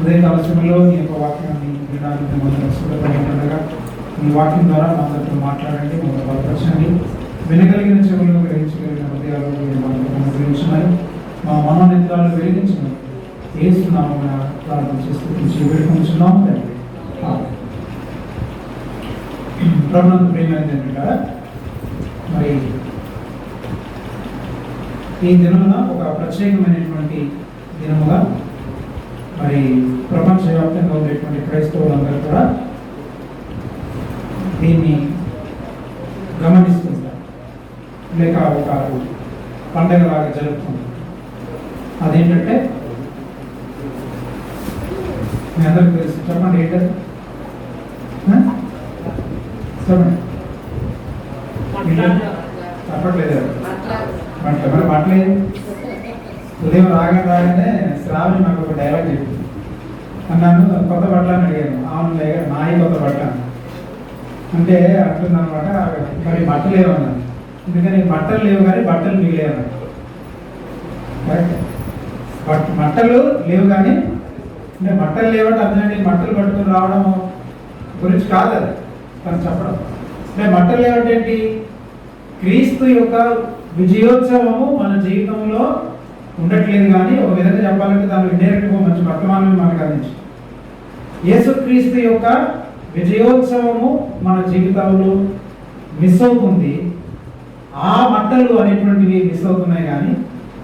ఉదయకాల సమయంలో ఈ యొక్క వాక్యాన్ని వినడానికి మొదలు సిద్ధపడినగా ఈ వాక్యం ద్వారా మనతో మాట్లాడండి, మొదలు బలపరచండి. వినగలిగిన చెవులను గ్రహించగలిగిన హృదయాలు మనకు అనుగ్రహించినాయి. మా మనోనేత్రాలు వెలిగించినాయి. ఏస్తున్నామని ప్రార్థన చేస్తూ వేడుకొంచున్నాము తండ్రి. ప్రభునందు ప్రియమైనది ఏంటంటారా, మరి ఈ దినమున ఒక ప్రత్యేకమైనటువంటి దినముగా మరి ప్రపంచవ్యాప్తంగా ఉండేటువంటి క్రైస్తవులందరూ కూడా దీన్ని గమనిస్తుంటారు, లేక ఒక పండగలాగా జరుగుతుంది. అదేంటంటే మీ అందరికి తెలుసు, చెప్పండి ఏంటది? చెప్పట్లేదు బట్టలు మరి బట్టలేదు. ఉదయం రాగానే శ్రావణి నాకు ఒక డైలాగ్ చెప్పింది. అన్నాను కొత్త బట్టలు అని అడిగాను. అవును నాయి కొత్త బట్టలు అంటే అంటుందన్నమాట. మరి బట్టలు లేవన్నాను. ఎందుకని బట్టలు లేవు కానీ బట్టలు మిగిలేవన్నాను. కరెక్ట్. బట్టలు లేవు కానీ అంటే బట్టలు లేవంటే అర్థండి బట్టలు పట్టుకుని రావడం గురించి కాదు అది తను చెప్పడం. అంటే బట్టలు లేవంటే ఏంటి? క్రీస్తు యొక్క విజయోత్సవము మన జీవితంలో ఉండట్లేదు. కానీ ఒక విధంగా చెప్పాలంటే దాని ఇండైరెక్ట్గా మంచి వర్తమానం మనకు అందించి యేసుక్రీస్తు యొక్క విజయోత్సవము మన జీవితంలో మిస్ అవుతుంది. ఆ బట్టలు అనేటువంటివి మిస్ అవుతున్నాయి కానీ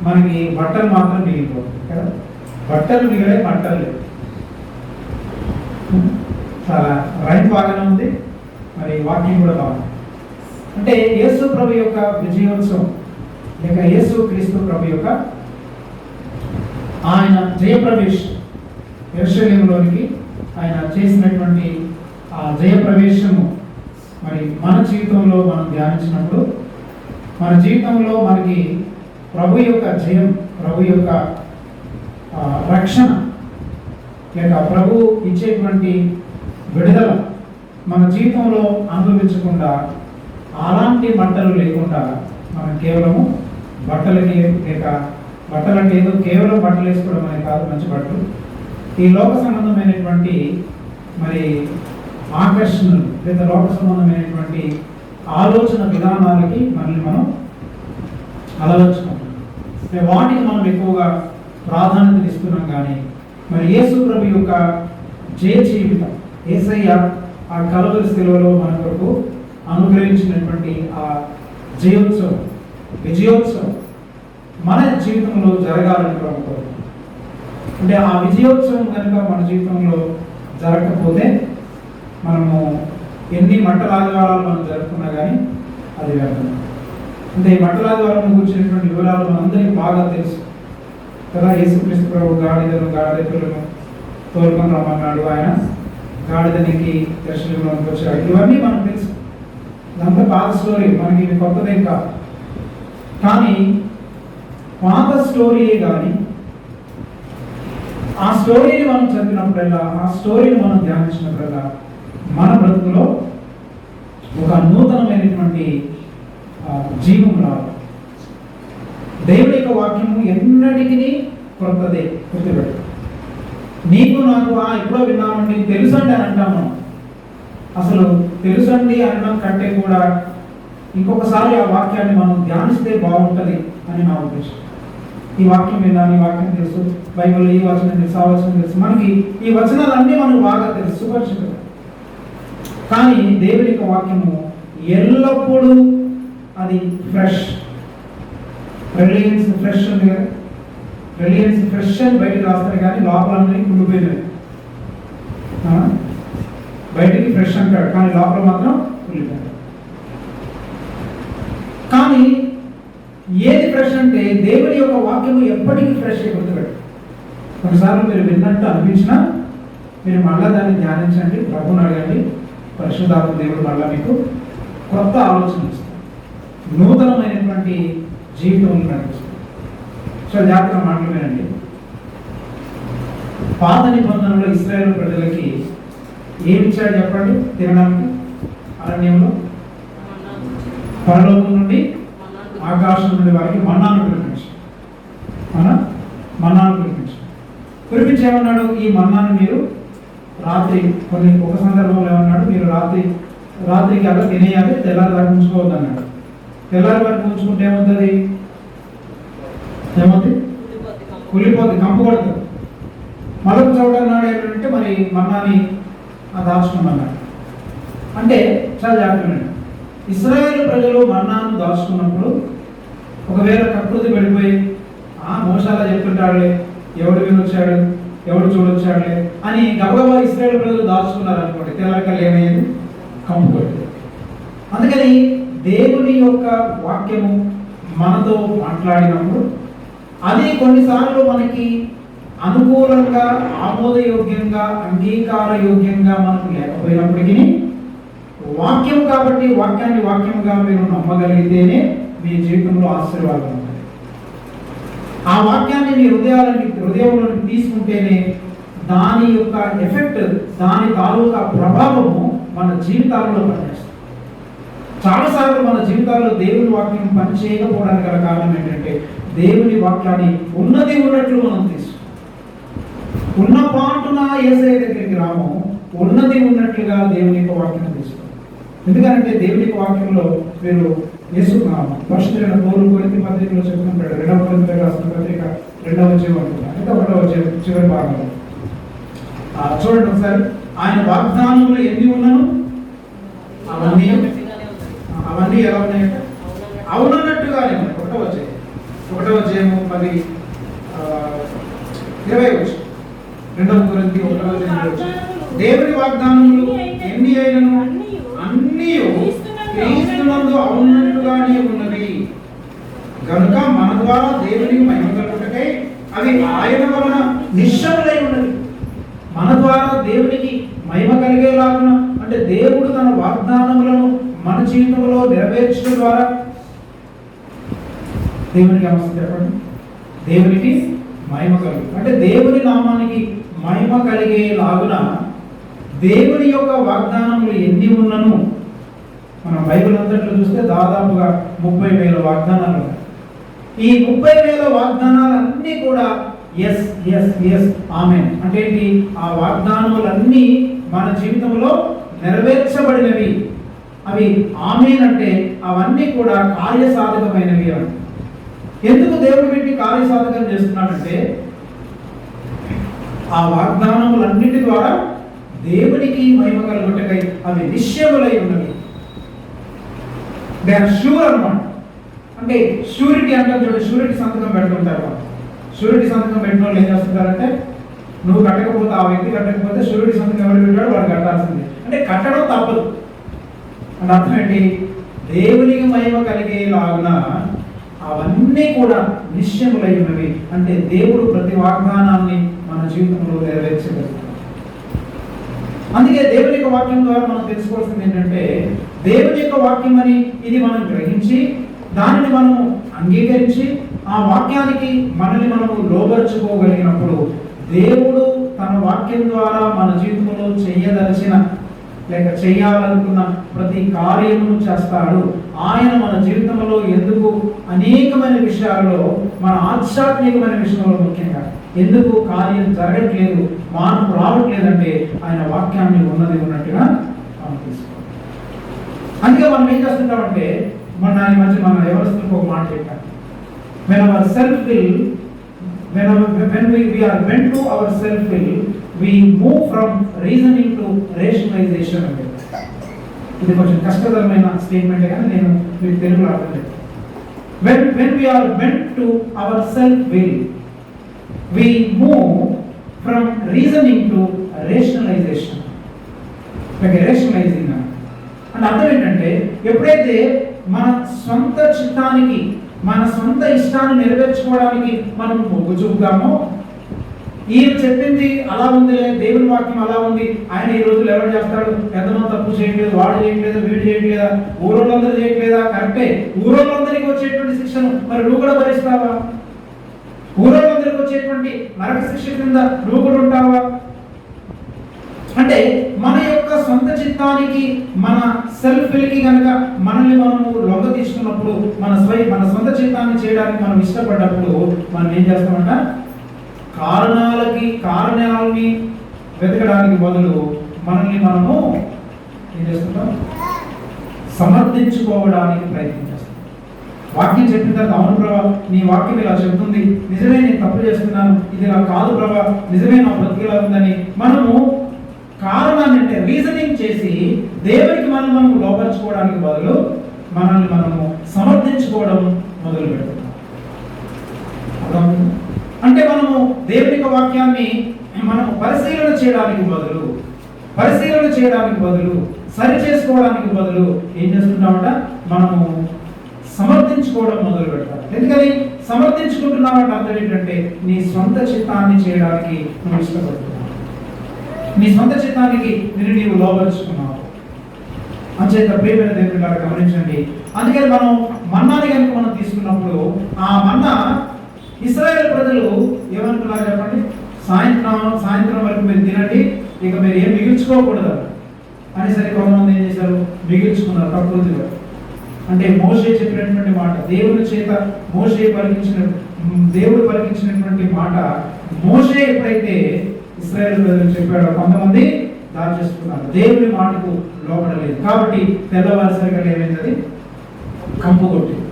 మనకి బట్టలు మాత్రం మిగిలిపోతుంది కదా. బట్టలు మిగిలే బట్టలు లేవు. చాలా రైట్ బాగానే ఉంది. మరి వాక్యం కూడా బాగుంది. అంటే యేసు ప్రభు యొక్క విజయోత్సవం లేక యేసు క్రీస్తు ప్రభు యొక్క ఆయన జయప్రవేశం యెరూషలేములోనికి ఆయన చేసినటువంటి ఆ జయప్రవేశము మరి మన జీవితంలో మనం ధ్యానించినప్పుడు మన జీవితంలో మనకి ప్రభు యొక్క జయం, ప్రభు యొక్క రక్షణ లేక ప్రభు ఇచ్చేటువంటి విడుదల మన జీవితంలో అనుభవించకుండా అలాంటి బట్టలు లేకుండా మనం కేవలము బట్టలకి లేక బట్టలు అంటే ఏదో కేవలం బట్టలు వేసుకోవడం అనేది కాదు. మంచి బట్టలు ఈ లోక సంబంధమైనటువంటి మరి ఆకర్షణలు లేదా లోక సంబంధమైనటువంటి ఆలోచన విధానాలకి మనల్ని మనం అలవర్చుకుంటాం. వాటికి మనం ఎక్కువగా ప్రాధాన్యత ఇస్తున్నాం. కానీ మరి యేసు ప్రభు యొక్క జయ జీవితం, యేసయ్య ఆ కలువరి శిలువలో మన కొరకు అనుగ్రహించినటువంటి ఆ జయోత్సవం, విజయోత్సవం మన జీవితంలో జరగాలని ప్రభు. అంటే ఆ విజయోత్సవం కనుక మన జీవితంలో జరగకపోతే మనము ఎన్ని మట్టలాదివారాలు మనం జరుపుకున్నా కానీ అది వ్యర్థం. అంటే ఈ మట్టలాదివారం కూర్చున్నటువంటి వివరాలు మనందరికీ బాగా తెలుసు కదా. యేసుక్రీస్తు ప్రభు గాడిదలను తోలుకొని రమ్మన్నాడు. ఆయన గాడిదనికి దర్శనంలోకి వచ్చాడు. ఇవన్నీ మనకు తెలుసు. ఇదంతా పాత స్టోరీ, మనకి ఇది కొత్తదేం కాదు. కానీ పాత స్టోరీయే కానీ ఆ స్టోరీని మనం చదివినప్పుడల్లా, ఆ స్టోరీని మనం ధ్యానించినప్పుడల్లా మన బ్రతుకులో ఒక నూతనమైనటువంటి జీవం రావాలి. దేవుడి యొక్క వాక్యము ఎన్నటికీ కొత్తదే. గుర్తుపెట్టు. నీకు నాకు ఎప్పుడో విన్నామండి, తెలుసండి అని అంటాము. అసలు తెలుసండి అనడం కంటే కూడా ఇంకొకసారి ఆ వాక్యాన్ని మనం ధ్యానిస్తే బాగుంటుంది అని నా ఉద్దేశం. ఈ వాక్యం విన్నాను, ఈ వాక్యం తెలుసు, బైబిల్లో ఈ వచనం తెలుసు, ఆ వచనం తెలుసు, మనకి ఈ వచనాలన్నీ మనకు బాగా తెలుసు, సుపరిచితం. కానీ దేవుని యొక్క వాక్యము ఎల్లప్పుడూ అది ఫ్రెష్. రిలయన్స్ ఫ్రెష్ ఉంది కదా, రిలయన్స్ ఫ్రెష్ అని బయటకు రాస్తారు కానీ లోపలన్నీ కుళ్ళిపోయినవి. బయటికి ఫ్రెష్ అంటాడు కానీ లోపల మాత్రం కుళ్ళిపోయాడు. కానీ ఏది ఫ్రెష్ అంటే దేవుని యొక్క వాక్యము ఎప్పటికీ ఫ్రెష్ గుర్తుపెట్టు. కొన్నిసార్లు మీరు విన్నట్టు అనిపించినా మీరు మళ్ళా దాన్ని ధ్యానించండి, ప్రభుని అడగండి. పరిశుద్ధాత్మ దేవుడు మళ్ళా మీకు కొత్త ఆలోచన ఇస్తారు, నూతనమైనటువంటి జీవితం నడిపిస్తారు. సో జాగ్రత్తగా మాటలు వినండి. పాత నిబంధనలో ఇశ్రాయేలు ప్రజలకి ఏమిచ్చాడు చెప్పండి? తినడానికి అరణ్యంలో పరలోకం నుండి ఆకాశం నుండి వారికి మన్నాను కురిపించాడు. మన్నాను కురిపించి ఏమన్నాడు? ఈ మన్నాను మీరు రాత్రి ఒక సందర్భంలో ఏమన్నాడు? మీరు రాత్రికి అలా తినేయాలి, తెల్లారి దాకా ఉంచుకోవద్దు అన్నాడు. తెల్లారి వరకు ఉంచుకుంటే ఏమవుతుంది? కుళ్ళిపోతుంది, కంపు కొడుతుంది. మరొక చోట అన్నాడు ఏంటంటే మరి మన్నాని దాచుకున్నాడు. అంటే చాలా జాగ్రత్త. ఇశ్రాయేలు ప్రజలు మన్నాను దాచుకున్నప్పుడు ఒకవేళ ప్రకృతి పడిపోయి మోసాలా చెప్తుంటాడులే, ఎవడు వినొచ్చాడు, ఎవడు చూడొచ్చాడులే అని గబగబా ఇశ్రాయేలు ప్రజలు దాచుకున్నారు అనుకోండి, తెల్లకలు ఏమయ్యేది? కంపు కొట్టేది. అందుకని దేవుని యొక్క వాక్యము మనతో మాట్లాడినప్పుడు అది కొన్నిసార్లు మనకి అనుకూలంగా, ఆమోదయోగ్యంగా, అంగీకారయోగ్యంగా మనకు లేకపోయినప్పటికీ వాక్యం కాబట్టి వాక్యాన్ని వాక్యంగా మీరు నమ్మగలిగితేనే మీ జీవితంలో ఆశీర్వాదం ఉంటుంది. ఆ వాక్యాన్ని మీ హృదయంలోకి తీసుకుంటేనే దాని యొక్క ఎఫెక్ట్, దాని తాలూకా ప్రభావము మన జీవితాలలో పనిచేస్తుంది. చాలాసార్లు మన జీవితాల్లో దేవుని వాక్యం పనిచేయకపోవడానికి గల కారణం ఏంటంటే దేవుని వాక్యాన్ని ఉన్నది ఉన్నట్లు మనం తీసుకుంటాం. ఉన్న పాటున యేసయ్య దగ్గరికి రాము, ఉన్నది ఉన్నట్లుగా దేవుని యొక్క వాక్యం తీసుకుంటాం. ఎందుకంటే దేవుని యొక్క వాక్యంలో మీరు పరిశుద్ధులైన పౌలు కొరింథీ పత్రికలో చెప్తుంటాడు. 2వ కొరింథీయులకు రాసిన పత్రిక 2వ అధ్యాయం అంటే 1వ అధ్యాయం చివరి భాగంలో చూడండి ఒకసారి. ఆయన వాగ్దానములు ఎన్ని ఉన్నను అవన్నీ ఎలా ఉన్నాయంటే అవునన్నట్టుగానే ఉన్నాయి. 1వ అధ్యాయం 10 20 వచ్చి 2వ కొరింథీ 1వ అధ్యాయం దేవుని వాగ్దానములు ఎన్ని అయినను అన్నీ క్రీస్తునందు అవునట్టుగానే ఉన్నవి కనుక మన ద్వారా దేవునికి మహిమ కలుగుటకై అవి ఆయన వలన నిశ్చలమై ఉన్నవి. మన ద్వారా దేవునికి మహిమ కలిగేలాగున అంటే దేవుడు తన వాగ్దానములను మన జీవితంలో నెరవేర్చడం ద్వారా దేవునికి అవసరం చెప్పండి, దేవునికి మహిమ కలుగు అంటే దేవుని నామానికి మహిమ కలిగేలాగున దేవుని యొక్క వాగ్దానములు ఎన్ని ఉన్నను మనం బైబిల్ అంతట్లో చూస్తే దాదాపుగా 30,000 వాగ్దానాలు ఉన్నాయి. ఈ 30,000 వాగ్దానాలన్నీ కూడా ఎస్ ఎస్ ఎస్ ఆమేన్ అంటే ఏంటి? ఆ వాగ్దానములన్నీ మన జీవితంలో నెరవేర్చబడినవి. అవి ఆమేన్ అంటే అవన్నీ కూడా కార్యసాధకమైనవి అని. ఎందుకు దేవుడు వీటిని కార్యసాధకం చేస్తున్నాడంటే ఆ వాగ్దానములన్నిటి ద్వారా దేవునికి మహిమ కలుగుటకై అవి నిశ్చయములై ఉన్నవి. దే ఆర్ ష్యూర్ అన్నమాట. అంటే ష్యూరిటీ అంటారు చూడండి, ష్యూరిటీ సంతకం పెడుతుంటారు. ష్యూరిటీ సంతకం పెట్టిన వాళ్ళు ఏం చేస్తుంటారంటే నువ్వు కట్టకపోతే, ఆ వ్యక్తి కట్టకపోతే ష్యూరిటీ సంతకం ఎవరు పెట్టాడు వాడు కట్టాల్సిందే. అంటే కట్టడం తప్పదు అంటే అర్థం ఏంటి? దేవునికి మహిమ కలిగేలాగున అవన్నీ కూడా నిశ్చయములై ఉన్నవి. అంటే దేవుడు ప్రతి వాగ్దానాన్ని మన జీవితంలో నెరవేర్చగలుగుతాడు. అందుకే దేవుని యొక్క వాక్యం ద్వారా మనం తెలుసుకోవాల్సింది ఏంటంటే దేవుని యొక్క వాక్యం అని ఇది మనం గ్రహించి దానిని మనము అంగీకరించి ఆ వాక్యానికి మనల్ని మనము లోబర్చుకోగలిగినప్పుడు దేవుడు తన వాక్యం ద్వారా మన జీవితంలో చేయదలిచిన లేక చేయాలనుకున్న ప్రతి కార్యమును చేస్తాడు. ఆయన మన జీవితంలో ఎందుకు అనేకమైన విషయాల్లో, మన ఆధ్యాత్మికమైన విషయంలో ముఖ్యంగా ఎందుకు కార్యం జరగట్లేదు, మార్పు రావట్లేదంటే ఆయన వాక్యాన్ని ఉన్నది ఉన్నట్టుగా మనం తీసుకోవాలి. అందుకే మనం ఏం చేస్తుంటామంటే మన మధ్య మన ఎవరిస్తులకు ఒక మాట చెప్పాను. when we are bent to our self will, we move from reasoning to rationalization అంటే ఇది కొంచెం కష్టతరమైన స్టేట్మెంట్ కానీ నేను మీకు తెలుగులో అర్థం చెప్తాను. when we are bent to our self will, we move from reasoning to rationalization. like rationalizing అంటే అర్థం ఏంటంటే ఎప్పుడైతే మన సొంత చిత్తానికి, మన సొంత ఇష్టాన్ని నెరవేర్చుకోవడానికి మనం మొగ్గు చూపుతామో, ఈయన చెప్పింది అలా ఉంది, దేవుని వాక్యం అలా ఉంది, ఆయన ఈ రోజులు ఎవరు చేస్తాడు, ఎంతమంది తప్పు చేయట్లేదు, వాడు చేయట్లేదు, వీడు చేయట్లేదా, ఊరోళ్ళందరూ చేయట్లేదా, కరెక్టే. ఊరోళ్ళందరికీ వచ్చేటువంటి శిక్షను మరి నువ్వు కూడా భరిస్తావా? ఊరోళ్ళందరికీ వచ్చేటువంటి నరక శిక్ష కింద నువ్వు కూడా ఉంటావా? అంటే మన యొక్క సొంత చిత్తానికి, మన సెల్ఫ్ విల్కి కనుక మనల్ని మనము లొంగ తీసుకున్నప్పుడు, మన సొంత చిత్తాన్ని చేయడానికి మనం ఇష్టపడ్డప్పుడు మనం ఏం చేస్తామంట? కారణాలని వెతకడానికి బదులు మనల్ని మనము ఏం చేస్తుంటాం? సమర్థించుకోవడానికి ప్రయత్నం చేస్తాం. వాక్యం చెప్పిన తర్వాత అవును ప్రభా నీ వాక్యం ఇలా చెప్తుంది, నిజమే నేను తప్పు చేస్తున్నాను, ఇది ఇలా కాదు ప్రభా, నిజమే నా బ్రతికిలా ఉందని మనము కారణాన్ని అంటే రీజనింగ్ చేసి దేవునికి మనం లోపరుచుకోవడానికి బదులు మనల్ని మనము సమర్థించుకోవడం మొదలు పెడుతున్నాం. అంటే మనము దేవుని యొక్క వాక్యాన్ని మనం పరిశీలన చేయడానికి బదులు సరి చేసుకోవడానికి బదులు ఏం చేస్తున్నామంట? మనము సమర్థించుకోవడం మొదలు పెడతాం. ఎందుకని సమర్థించుకుంటున్నామంటే అర్థం ఏంటంటే నీ సొంత చిత్తాన్ని చేయడానికి నువ్వు ఇష్టపడుతున్నావు, నీ సొంత చిత్తానికి నీవు లోబరుచుకున్నావు. అంచేత ప్రియమైన దేవుని గారు గమనించండి. అందుకని మనం మన్నాని కనుక మనం తీసుకున్నప్పుడు ఆ మన్నా ఇశ్రాయేలు ప్రజలు ఏమనుకున్నారు చెప్పండి, సాయంత్రం వరకు మీరు తినండి, ఇక మీరు ఏం మిగిల్చుకోకూడదు అనేసరికి కొంతమంది ఏం చేశారు, మిగిల్చుకున్నారు ప్రకృతిలో. అంటే మోషే చెప్పినటువంటి మాట, దేవుని చేత దేవుడు పలికించినటువంటి మాట మోషే ఎప్పుడైతే ఇశ్రాయేలు ప్రజలకు చెప్పాడో కొంతమంది దాచేసుకున్నారు, దేవుని మాటకు లోపడలేదు. కాబట్టి తెల్లవారుసరిగా ఏమైంది, కంపు కొట్టింది.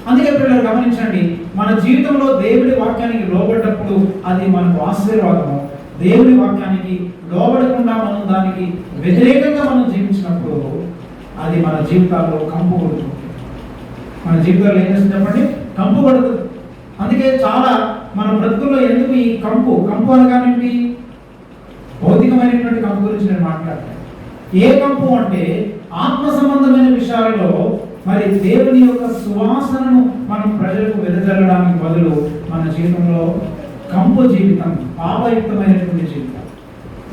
అందుకే పిల్లలు గమనించండి, మన జీవితంలో దేవుడి వాక్యానికి లోబడ్డప్పుడు అది మనకు ఆశీర్వాదము. దేవుడి వాక్యానికి లోబడకుండా మనం దానికి వ్యతిరేకంగా మనం జీవించినప్పుడు అది మన జీవితాల్లో కంపు కొడుతుంది. మన జీవితాల్లో ఏం చేస్తుంది చెప్పండి, కంపు కొడుతుంది. అందుకే చాలా మన బ్రతుకుల్లో ఎందుకు ఈ కంపు అనగానేంటి, భౌతికమైనటువంటి కంపు గురించి నేను మాట్లాడతాను. ఏ కంపు అంటే ఆత్మ సంబంధమైన విషయాలలో మరి దేవుని యొక్క సువాసనను మనం ప్రజలకు వెదజల్లడానికి బదులు మన జీవితంలో కంపు జీవితం, పాపయుక్తమైనటువంటి జీవితం,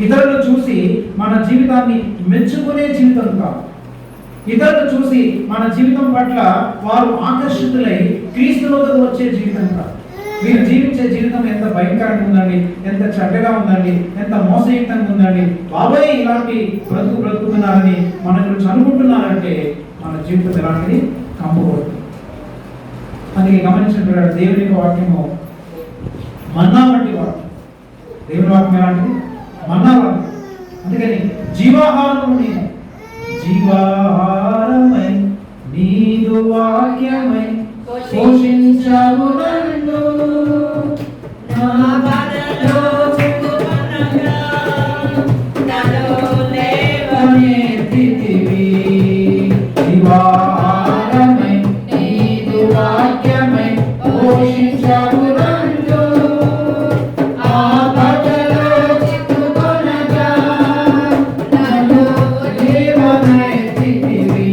ఇతరులు చూసి మన జీవితాన్ని మెచ్చుకునే జీవితం కాదు. ఇతరులు చూసి మన జీవితం పట్ల వారు ఆకర్షితులై క్రీస్తులోకి వచ్చే జీవితం కాదు. మీరు జీవించే జీవితం ఎంత భయంకరంగా ఉందండి, ఎంత చెడ్డగా ఉందండి, ఎంత మోసయుక్తంగా ఉందండి, బాబాయ్ ఇలాంటి బ్రతుకుతున్నారని మన గురించి అనుకుంటున్నారంటే మన జీవితం ఎలాంటిది, కంపకూడదు. అందుకే గమనించినట్టు దేవుని వాక్యము మన్నా వంటి వాక్యం. దేవుని వాక్యం ఎలాంటిది, మన్నా వాక్యం. అందుకని జీవాహారమై నీదు వాక్యమై పోషించావు నన్ను, నా బాధలో చిక్కుకునగా నాలో లేవనెత్తితివి. జీవాహారమై నీదు వాక్యమై పోషించావు నన్ను, ఆ బాధలో చిక్కుకునగా నాలో లేవనెత్తితివి.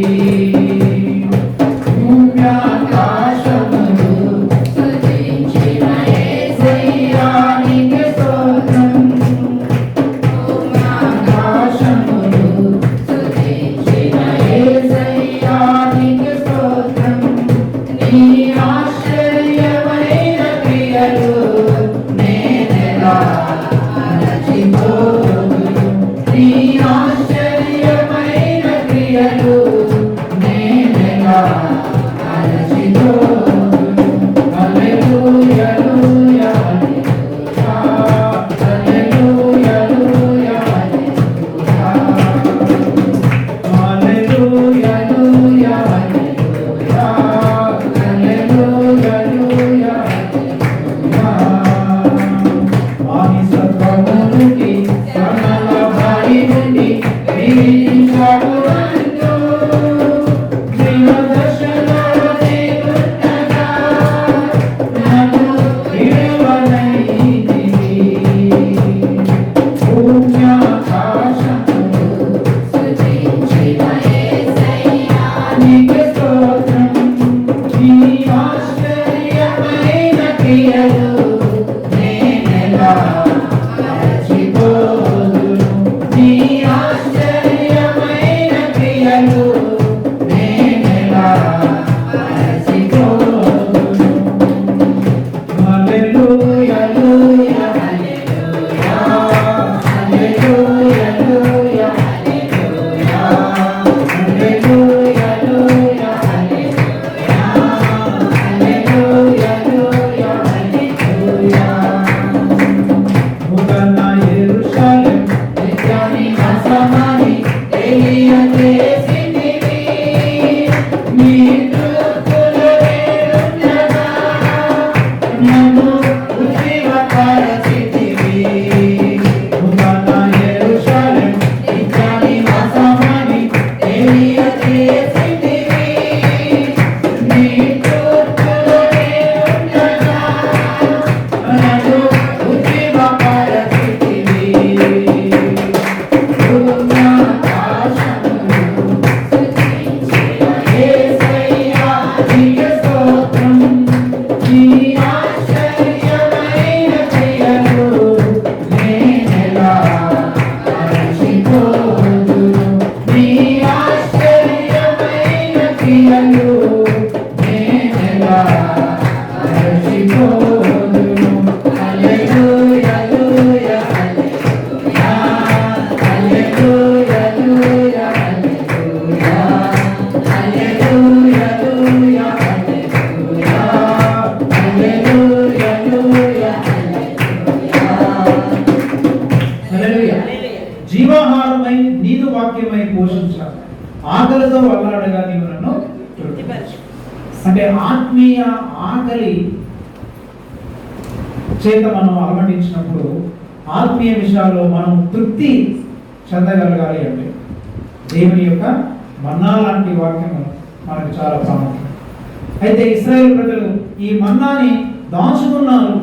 వాక్యమై పోషించాలి. ఆకలితో వల్లాడగా నీవు నన్ను తృప్తిపరచు. అంటే ఆత్మీయ ఆకలి చేత మనం అలమటించినప్పుడు ఆత్మీయ విషయాల్లో మనం తృప్తి చెందగలగాలి. అంటే దేవుని యొక్క మన్నా లాంటి వాక్యము మనకు చాలా ప్రాముఖ్యం. అయితే ఇశ్రాయేలు ప్రజలు ఈ మన్నాని దాచుకున్నారు.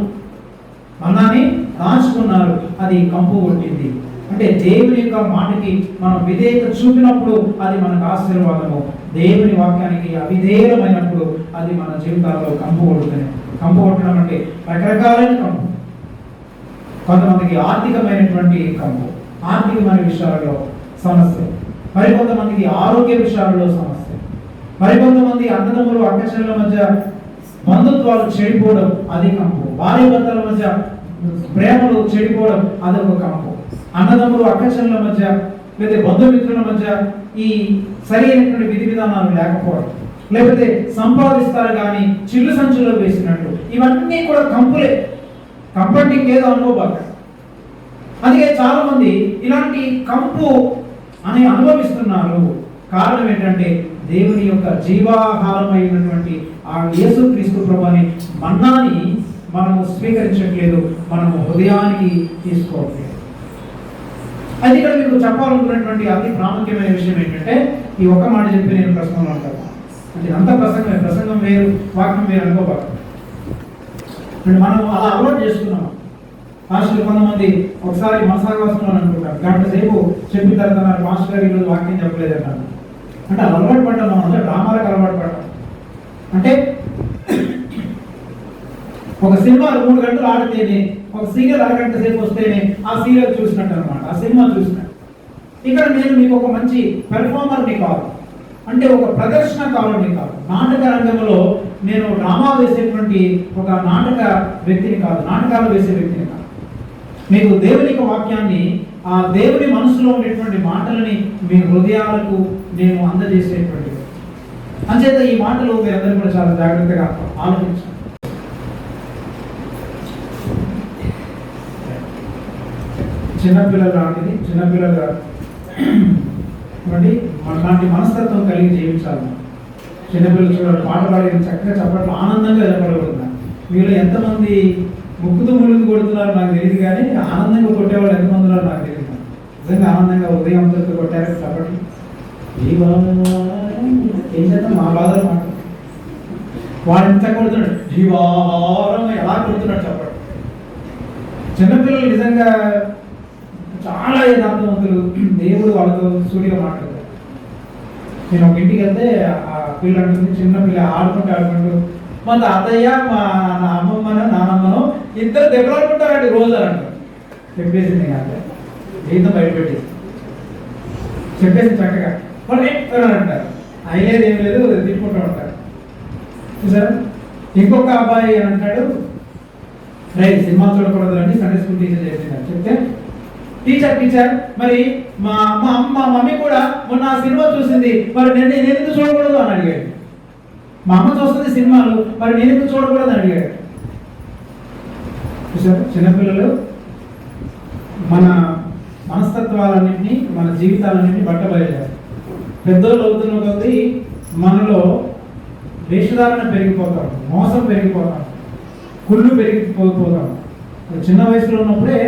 అది కంపు కొట్టింది. అంటే దేవుని యొక్క మాటకి మనం విధేయత చూపినప్పుడు అది మనకు ఆశీర్వాదము. దేవుని వాక్యానికి అవిధేయమైనప్పుడు అది మన జీవితాల్లో కంపు కొడుతుంది. కంపు కొట్టడం అంటే రకరకాలైన కంపు. కొంతమందికి ఆర్థికమైనటువంటి కంపు, ఆర్థికమైన విషయాల్లో సమస్య. మరికొంతమందికి ఆరోగ్య విషయాల్లో సమస్య. మరికొంతమంది అన్నదమ్ములు అక్కచెల్లెల మధ్య బంధుత్వాలు చెడిపోవడం అది కంపు. భార్య భర్తల మధ్య ప్రేమలు చెడిపోవడం అదొక కంపు. అన్నదమ్ములు అక్కచెల్లెల మధ్య లేదా బంధుమిత్రుల మధ్య ఈ సరైనటువంటి విధి విధానాలు లేకపోవడం, లేకపోతే సంపాదిస్తారు కానీ చిల్లు సంచుల్లో వేసినట్టు, ఇవన్నీ కూడా కంపులే. కంపంటే ఇంకేదో అనుకోబాక. అందుకే చాలా మంది ఇలాంటి కంపు అని అనుభవిస్తున్నారు. కారణం ఏంటంటే దేవుని యొక్క జీవాహారమైనటువంటి ఆ యేసుక్రీస్తు ప్రభుని మన్నాని మనము స్వీకరించట్లేదు, మనము హృదయానికి తీసుకోవట్లేదు. అది ఇక్కడ మీకు చెప్పాలనుకున్నటువంటి అతి ప్రాముఖ్యమైన విషయం ఏంటంటే, ఈ ఒక్క మాట చెప్పి నేను ప్రసంగంలో ఉంటాను. అంటే అంత ప్రసంగం వేరు, వాక్యం వేరు అనుకోబాక. అంటే మనం అలా అలవాటు చేసుకున్నాం. మాస్టర్ కొంతమంది ఒకసారి మనసాగవసంలో అనుకుంటారు, గంట సేపు చెప్పిన తర్వాత మాస్టర్ గారు ఈరోజు వాక్యం చెప్పలేదన్నారు. అంటే అలవాటు పడ్డాం, మనం అందరూ డ్రామాలకు అలవాటు పడ్డాం. అంటే ఒక సినిమా 3 గంటలు ఆడితేనే, ఒక సీరియల్ అరగంట సేపు వస్తేనే ఆ సీరియల్ చూసినట్టు అనమాట, ఆ సినిమా చూసినట్టు. ఇక్కడ నేను మీకు ఒక మంచి పెర్ఫార్మర్ని కాదు, అంటే ఒక ప్రదర్శనకారుని కాదు, నాటక రంగంలో నేను డ్రామా వేసేటువంటి ఒక నాటక వ్యక్తిని కాదు, నాటకాలు వేసే వ్యక్తిని కాదు. మీకు దేవుని యొక్క వాక్యాన్ని, ఆ దేవుని మనసులో ఉండేటువంటి మాటలని మీ హృదయాలకు నేను అందజేసేటువంటి. అంచేత ఈ మాటలు మీరందరూ కూడా చాలా జాగ్రత్తగా ఆలోచించాలి. చిన్నపిల్లలు లాంటిది, చిన్నపిల్లలు మనలాంటి మనస్తత్వం కలిగి జీవించాలి. చిన్నపిల్లలు చూడాలి, పాట పాడేది చక్కగా చెప్పట్లు ఆనందంగా చెప్పగలుగుతున్నారు. వీళ్ళు ఎంతమంది ముక్కుతూ ములుగు కొడుతున్నారు నాకు తెలియదు, కానీ ఆనందంగా కొట్టేవాళ్ళు ఎంతమంది ఉన్నారు నాకు తెలియదు. నిజంగా ఆనందంగా ఉదయం అంతతో కొట్టారు చెప్పట్లు. ఈ బాధ ఏం చేద్దాం, మా బాధలు మాట వాడు ఎంత కొడుతున్నాడు, జీవాహారం ఎలా కొడుతున్నాడు చెప్పండి. చిన్నపిల్లలు నిజంగా చాలా యథార్థవంతులు. దేవుడు వాళ్ళతో సూటిగా మాట్లాడతారు. నేను ఒక ఇంటికి వెళ్తే ఆ పిల్ల అంటుంది, చిన్నపిల్ల ఆడుకుంటూ మా తాతయ్య మా అమ్మమ్మనో నానమ్మనో ఇద్దరు దెబ్బలాడుకుంటారండి రోజు అని అంటారు. చెప్పేసింది అంటే జీవితం బయటపెట్టేసి చెప్పేసి చక్కగా వాళ్ళు అంటారు. అయిలేదు ఏం లేదు తిట్టుకుంటూ ఉంటారు చూసారా. ఇంకొక అబ్బాయి అని అంటాడు, రైట్ సినిమా చూడకూడదు అండి సండే స్కూల్ టీచర్ చేసిందని చెప్తే, టీచర్ మరి మా మమ్మీ కూడా మొన్న ఆ సినిమా చూసింది, మరి నేను ఎందుకు చూడకూడదు అని అడిగాడు. మా అమ్మ చూస్తుంది సినిమాలు, మరి నేను ఎందుకు చూడకూడదు అని అడిగాడు. చూసారు, చిన్నపిల్లలు మన మనస్తత్వాలన్నింటినీ, మన జీవితాలన్నింటినీ బట్టబయలుదేరు. పెద్దోళ్ళు అవుతున్న కొద్దీ మనలో వేషధారణ పెరిగిపోతాం, మోసం పెరిగిపోతాం, కుళ్ళు పెరిగిపోతాం. చిన్న వయసులో ఉన్నప్పుడే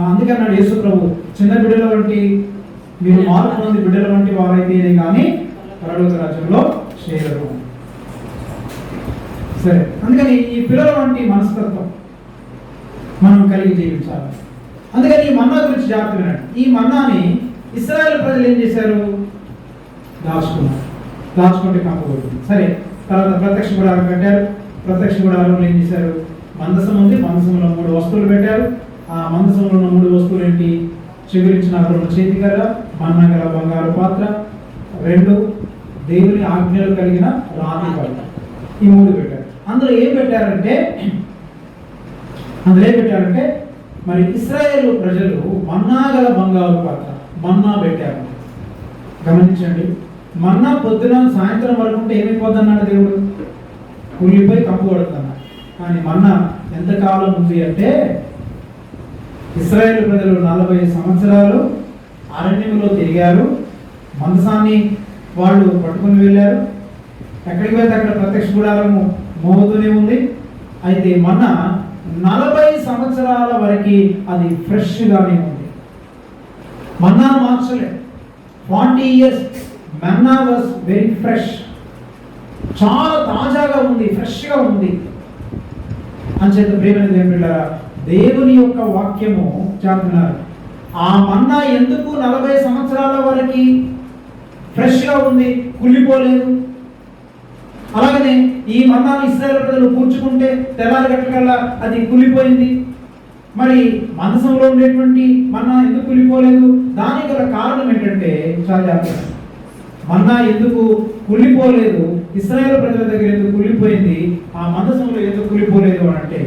అందుకన్నాడు యేసు ప్రభు, చిన్న బిడ్డల వంటి మీరు మార్పు పొంది బిడ్డల వంటి వారైతేనే కానీ పరలోక రాజ్యంలో చేరరు. సరే, అందుకని ఈ పిల్లల వంటి మనస్తత్వం మనం కలిగి జీవించాలి. అందుకని ఈ మన్నా గురించి జాగ్రత్త వినండి. ఈ మన్నాని ఇశ్రాయేలు ప్రజలు ఏం చేశారు? దాచుకుంటే కంపకూడదు. సరే, తర్వాత ప్రత్యక్ష గుడారం కట్టారు. ప్రత్యక్ష గుడారంలో ఏం చేశారు? మందసం ఉంది, మందసంలో 3 వస్తువులు పెట్టారు. ఆ మందసంలో ఉన్న 3 వస్తువులు ఏంటి? చిగురించిన 2 చేతికర్ర, మన్నా గల బంగారు పాత్ర, 2 దేవుని ఆజ్ఞలు కలిగిన రాతి పళ్ళ. ఈ 3 పెట్టారు. అందులో ఏం పెట్టారంటే మరి ఇశ్రాయేలు ప్రజలు మన్నా గల బంగారు పాత్ర, మన్నా పెట్టారు. గమనించండి, మన్నా పొద్దున సాయంత్రం వరకు ఉంటే ఏమైపోద్ది అన్నాడు దేవుడు? కుళ్ళిపోయి కంపు కొడుతున్నాడు. కానీ మన్నా ఎంతకాలం ఉంది అంటే, ఇశ్రాయేలు ప్రజలు 40 సంవత్సరాలు అరణ్యంలో తిరిగారు. మందసాన్ని వాళ్ళు పట్టుకుని వెళ్ళారు. ఎక్కడికి వెళ్తే అక్కడ ప్రత్యక్ష గుడారము మోగుతూనే ఉంది. అయితే మన్నా 40 సంవత్సరాల వరకు అది ఫ్రెష్గానే ఉంది. మన్నా మార్చలేదు. 40 years Manna was very fresh. చాలా తాజాగా ఉంది, ఫ్రెష్గా ఉంది. అంచేత ప్రియమైన దేవుని బిడ్డలారా, దేవుని యొక్క వాక్యము చెప్తున్నారు. ఆ మన్నా ఎందుకు 40 సంవత్సరాల వరకు ఫ్రెష్గా ఉంది, కుళ్ళిపోలేదు? అలాగనే ఈ మన్నాను ఇశ్రాయేలు ప్రజలు కూర్చుకుంటే తెల్లారి గట్లకల్లా అది కుళ్ళిపోయింది. మరి మనసంలో ఉండేటువంటి మన్నా ఎందుకు కుళ్ళిపోలేదు? దానికి గల కారణం ఏంటంటే చాలా జాగ్రత్త. మన్నా ఎందుకు కుళ్ళిపోలేదు, ఇశ్రాయేలు ప్రజల దగ్గర ఎందుకు కుళ్ళిపోయింది, ఆ మనసంలో ఎందుకు కుళ్ళిపోలేదు అని అంటే,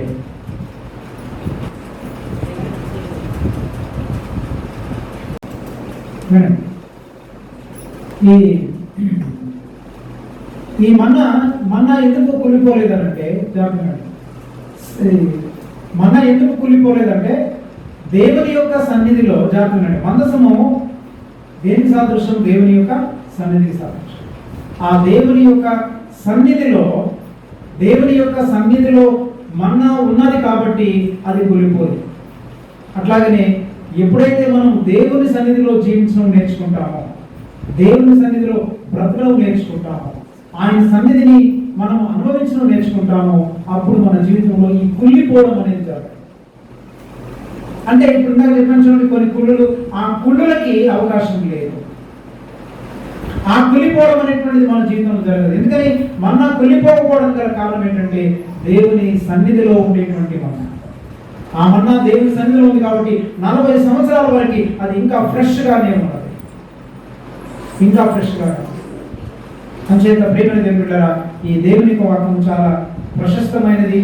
ఈ మన్నా ఎందుకు కుళ్ళిపోలేదనంటే మన్నా ఎందుకు కుళ్ళిపోలేదంటే దేవుని యొక్క సన్నిధిలో జాగ్రత్త. మందసము దేనికి సాదృశ్యం? దేవుని యొక్క సన్నిధికి సాదృశ్యం. ఆ దేవుని యొక్క సన్నిధిలో మన్నా ఉన్నది కాబట్టి అది కుళ్ళిపోదు. అట్లాగనే ఎప్పుడైతే మనం దేవుని సన్నిధిలో జీవించడం నేర్చుకుంటామో, దేవుని సన్నిధిలో బ్రతకడం నేర్చుకుంటామో, ఆయన సన్నిధిని మనం అనుభవించడం నేర్చుకుంటామో, అప్పుడు మన జీవితంలో ఈ కుళ్ళిపోవడం అనేది జరగదు. అంటే ఇప్పుడు ఇందాక చెప్పిన చూడండి, కొన్ని కుళ్ళులు, ఆ కుళ్ళులకి అవకాశం లేదు. ఆ కుళ్ళిపోవడం అనేటువంటిది మన జీవితంలో జరగదు. ఎందుకని? మన్నా కుళ్ళిపోకపోవడం గల కారణం ఏంటంటే దేవుని సన్నిధిలో ఉండేటువంటి మన్నా. ఆ మన్నా దేవుని సన్నిధిలో ఉంది కాబట్టి 40 సంవత్సరాల వరకు అది ఇంకా ఫ్రెష్గానే ఉన్నది, ఇంకా ఫ్రెష్గా. అంచేత ప్రియమైన దేవుని బిడ్డలారా, ఈ దేవుని వాక్యం చాలా ప్రశస్తమైనది,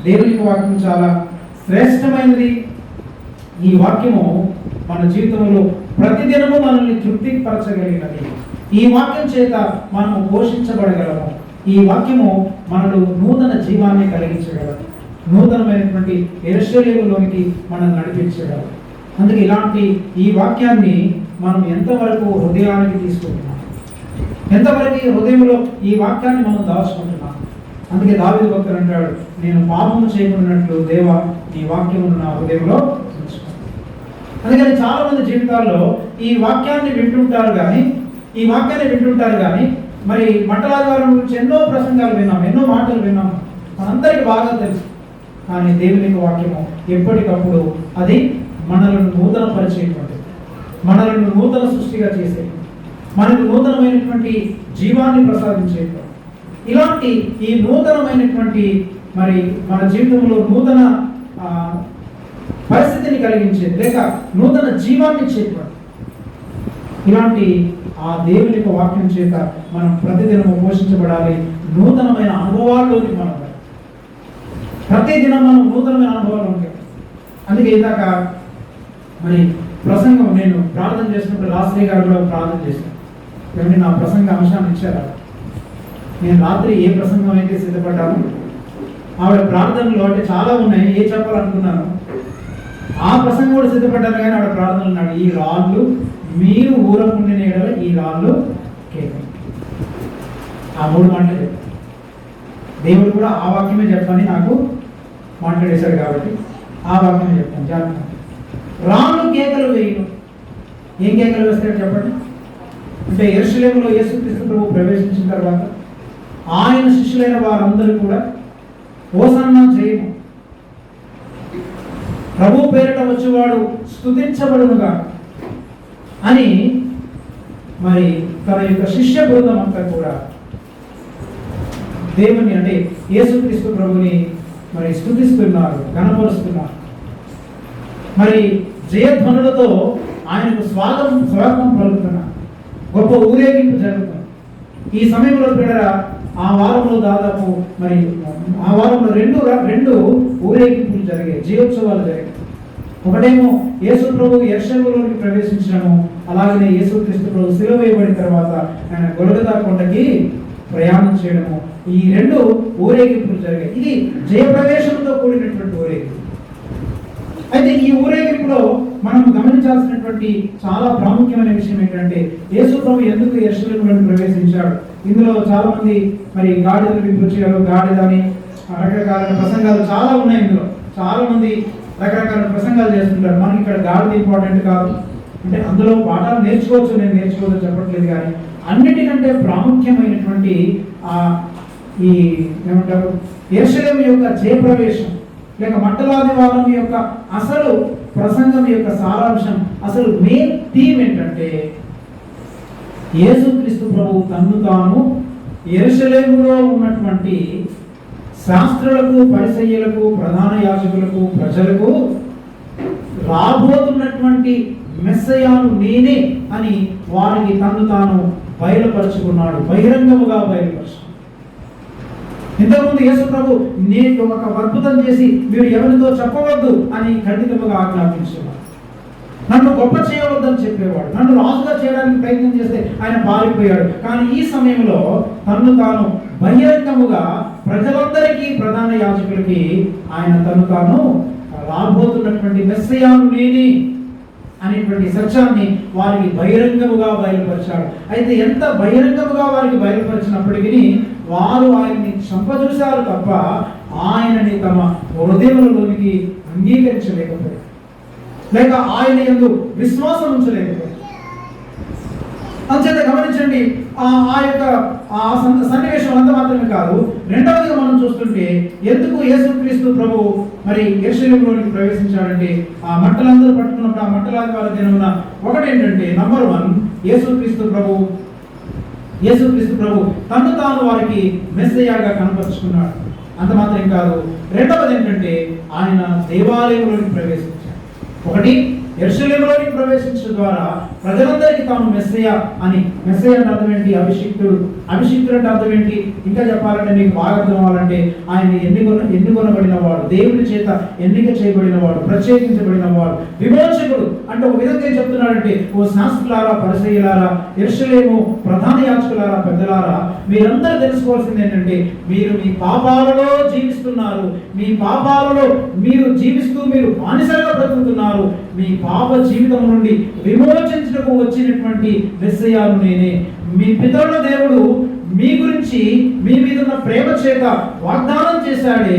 దేవుని వాక్యం చాలా శ్రేష్టమైనది. ఈ వాక్యము మన జీవితంలో ప్రతిదినము మనల్ని తృప్తిపరచగలిగినది. ఈ వాక్యం చేత మనము పోషించబడగలము. ఈ వాక్యము మనలో నూతన జీవాన్ని కలిగించగలదు, నూతనమైనటువంటి యెరూషలేములోనికి మనం నడిపించగలదు. అందుకే ఇలాంటి ఈ వాక్యాన్ని మనం ఎంతవరకు హృదయానికి తీసుకుంటున్నాం, ఎంతవరకు హృదయంలో ఈ వాక్యాన్ని మనం దాచుకుంటున్నాం. అందుకే దావీదు భక్తుడు అంటాడు, నేను పాపము చేయకున్నట్లు దేవా నీ వాక్యమును నా హృదయంలో ఉంచుకో. అందుకని చాలా మంది జీవితాల్లో ఈ వాక్యాన్ని వింటుంటారు కానీ మరి మంటలాదివారం గురించి ఎన్నో ప్రసంగాలు విన్నాం, ఎన్నో మాటలు విన్నాం, మనందరికీ బాగా తెలుసు. కానీ దేవుని వాక్యము ఎప్పటికప్పుడు అది మనలను నూతన పరిచేటువంటిది, మనలను నూతన సృష్టిగా చేసేది, మనకు నూతనమైనటువంటి జీవాన్ని ప్రసాదించేటువంటి, ఇలాంటి ఈ నూతనమైనటువంటి మరి మన జీవితంలో నూతన పరిస్థితిని కలిగించేది, లేక నూతన జీవాన్ని ఇచ్చేటువంటి ఇలాంటి ఆ దేవుని యొక్క వాక్యం చేత మనం ప్రతిదినము పోషించబడాలి. నూతనమైన అనుభవాల్లోకి మనం ప్రతిదినం మనం నూతనమైన అనుభవాలు ఉంటాయి. అందుకే ఇందాక మరి ప్రసంగం నేను ప్రార్థన చేసినప్పుడు రాత్రి గారు కూడా ప్రార్థన చేశాను. ఏమంటే నా ప్రసంగ అంశాన్ని ఇచ్చారు. నేను రాత్రి ఏ ప్రసంగం అయితే సిద్ధపడ్డాను, ఆవిడ ప్రార్థనలు అంటే చాలా ఉన్నాయి, ఏ చెప్పాలనుకున్నాను ఆ ప్రసంగం కూడా సిద్ధపడ్డాను. కానీ ఆవిడ ప్రార్థనలు ఉన్నాడు, ఈ రాళ్ళు మీరు ఊరకుండిన ఎడల ఈ రాళ్ళు కేకలు. ఆ 3 మాటలు దేవుడు కూడా ఆ వాక్యమే చెప్పని నాకు మాట్లాడేశాడు కాబట్టి ఆ వాక్యమే చెప్తాను. జాగ్రత్త. రాళ్ళు కేకలు వేయను. ఏం కేకలు వేస్తాడు చెప్పండి? అంటే యెరూషలేములో యేసుక్రీస్తు ప్రభువు ప్రవేశించిన తర్వాత ఆయన శిష్యులైన వారందరూ కూడా హోసన్నా జయము, ప్రభు పేరిట వచ్చేవాడు స్తుతించబడునుగా అని మరి తన యొక్క శిష్య బృందం అంతా కూడా దేవుని అంటే యేసుక్రీస్తు ప్రభుని మరి స్తుతిస్తున్నారు, ఘనపరుస్తున్నారు. మరి జయధ్వనులతో ఆయనకు స్వాగతం పలుకుతున్నారు. గొప్ప ఊరేగింపు జరుగుతుంది. ఈ సమయంలో కూడా ఆ వారంలో దాదాపు మరి ఆ వారంలో రెండు ఊరేగింపులు జరిగాయి, జయోత్సవాలు జరిగాయి. ఒకటేమో యేసు ప్రభు యెరూషలేములోకి ప్రవేశించడము, అలాగనే యేసుక్రీస్తు ప్రభు సిలువ వేయబడిన తర్వాత ఆయన గొల్గొతా కొండకి ప్రయాణం చేయడము. ఈ 2 ఊరేగింపులు జరిగాయి. ఇది జయప్రవేశంతో కూడినటువంటి ఊరేగింపు. అయితే ఈ ఊరేగింపులో మనం గమనించాల్సినటువంటి చాలా ప్రాముఖ్యమైన విషయం ఏంటంటే యేసు ప్రభు ఎందుకు యెరూషలేములోకి ప్రవేశించాడు. ఇందులో చాలా మంది మరి గాడిదలు విభజించారు, గాడిదని రకరకాల ప్రసంగాలు చాలా ఉన్నాయి. ఇందులో చాలా మంది రకరకాల ప్రసంగాలు చేస్తుంటారు. మనకి ఇక్కడ గాడిద ఇంపార్టెంట్ కాదు, అంటే అందులో పాఠాలు నేర్చుకోవచ్చు, నేను నేర్చుకోవచ్చు చెప్పట్లేదు, కానీ అన్నిటికంటే ప్రాముఖ్యమైనటువంటి ఈ ఏమంటారు యెరూషలేము యొక్క జయప్రవేశం లేక మట్టలాది వారం యొక్క అసలు ప్రసంగం యొక్క సారాంశం, అసలు మెయిన్ థీమ్ ఏంటంటే యేసుక్రీస్తు ప్రభువు తన్ను తాను యెరూషలేములో ఉన్నటువంటి శాస్త్రులకు, పరిసయ్యులకు, ప్రధాన యాజకులకు, ప్రజలకు రాబోతున్నటువంటి మెస్సయాను నేనే అని వారికి తన్ను తాను బయలుపరుచుకున్నాడు, బహిరంగముగా బయలుపరుచుకున్నాడు. ఇంతకుముందు యేసు ప్రభు నేను ఒక అద్భుతం చేసి మీరు ఎవరితో చెప్పవద్దు అని ఖండితముగా ఆజ్ఞాపించేవాడు. నన్ను గొప్ప చేయవద్దని చెప్పేవాడు. నన్ను రాజుగా చేయడానికి ప్రయత్నం చేస్తే ఆయన పారిపోయాడు. కానీ ఈ సమయంలో తన్ను తాను బహిరంగముగా ప్రజలందరికీ, ప్రధాన యాజకులకి ఆయన తను తాను రాబోతున్నటువంటి మెస్సయాను నేనే అనేటువంటి సత్యాన్ని వారికి బహిరంగముగా బయలుపరిచాడు. అయితే ఎంత బహిరంగముగా వారికి బయలుపరిచినప్పటికీ వారు ఆయన్ని చంపజూశారు తప్ప ఆయనని తమ హృదయంలోనికి అంగీకరించలేకపోయారు, లేక ఆయన యందు విశ్వాసం ఉంచలేకపోయారు. అంచేత గమనించండి, ఆ యొక్క సన్నివేశం అంత మాత్రమే కాదు, రెండవదిగా మనం చూస్తుంటే ఎందుకు యేసుక్రీస్తు ప్రభు మరి యెరూషలేములోనికి ప్రవేశించాడంటే ఆ మట్టలందరూ పట్టుకున్నప్పుడు ఆ మట్టలాది వారి దినమున ఒకటేంటంటే నంబర్ 1 యేసుక్రీస్తు ప్రభు తను తాను వారికి మెస్సయ్యగా కనపరుచుకున్నాడు. అంత మాత్రం కాదు, రెండవది ఏంటంటే ఆయన దేవాలయంలోనికి ప్రవేశించాడు. ఒకటి యెరూషలేములోనికి ప్రవేశించడం ద్వారా ప్రజలందరికీ తాను మెస్సయ్య అని, మెస్సయ్య అంటే అర్థం ఏంటి? అభిషిక్తుడు. అభిషిక్తుడు అంటే అర్థం ఏంటి? ఇంకా చెప్పాలంటే మీకు బాగా అర్థం అవ్వాలంటే ఆయన ఎన్నుకొనబడిన వాడు, దేవుని చేత ఎన్నిక చేయబడిన వాడు, ప్రత్యేకించబడిన వాడు, విమోచకుడు. అంటే ఒక విధంగా ఏం చెప్తున్నాడంటే, ఓ శాస్త్రులారా, పరిసయ్యులారా, యెరూషలేము ప్రధాన యాజకులారా, పెద్దలారా, మీరందరూ తెలుసుకోవాల్సింది ఏంటంటే మీరు మీ పాపాలలో జీవిస్తున్నారు, మీ పాపాలలో మీరు జీవిస్తూ మీరు బానిసలుగా బ్రతుకుతున్నారు. మీ పాప జీవితం నుండి విమోచించుటకు వచ్చినటువంటి మెస్సయ్యను నేనే. మీ పితరుల దేవుడు మీ గురించి మీ మీద ఉన్న ప్రేమ చేత వాగ్దానం చేశాడే,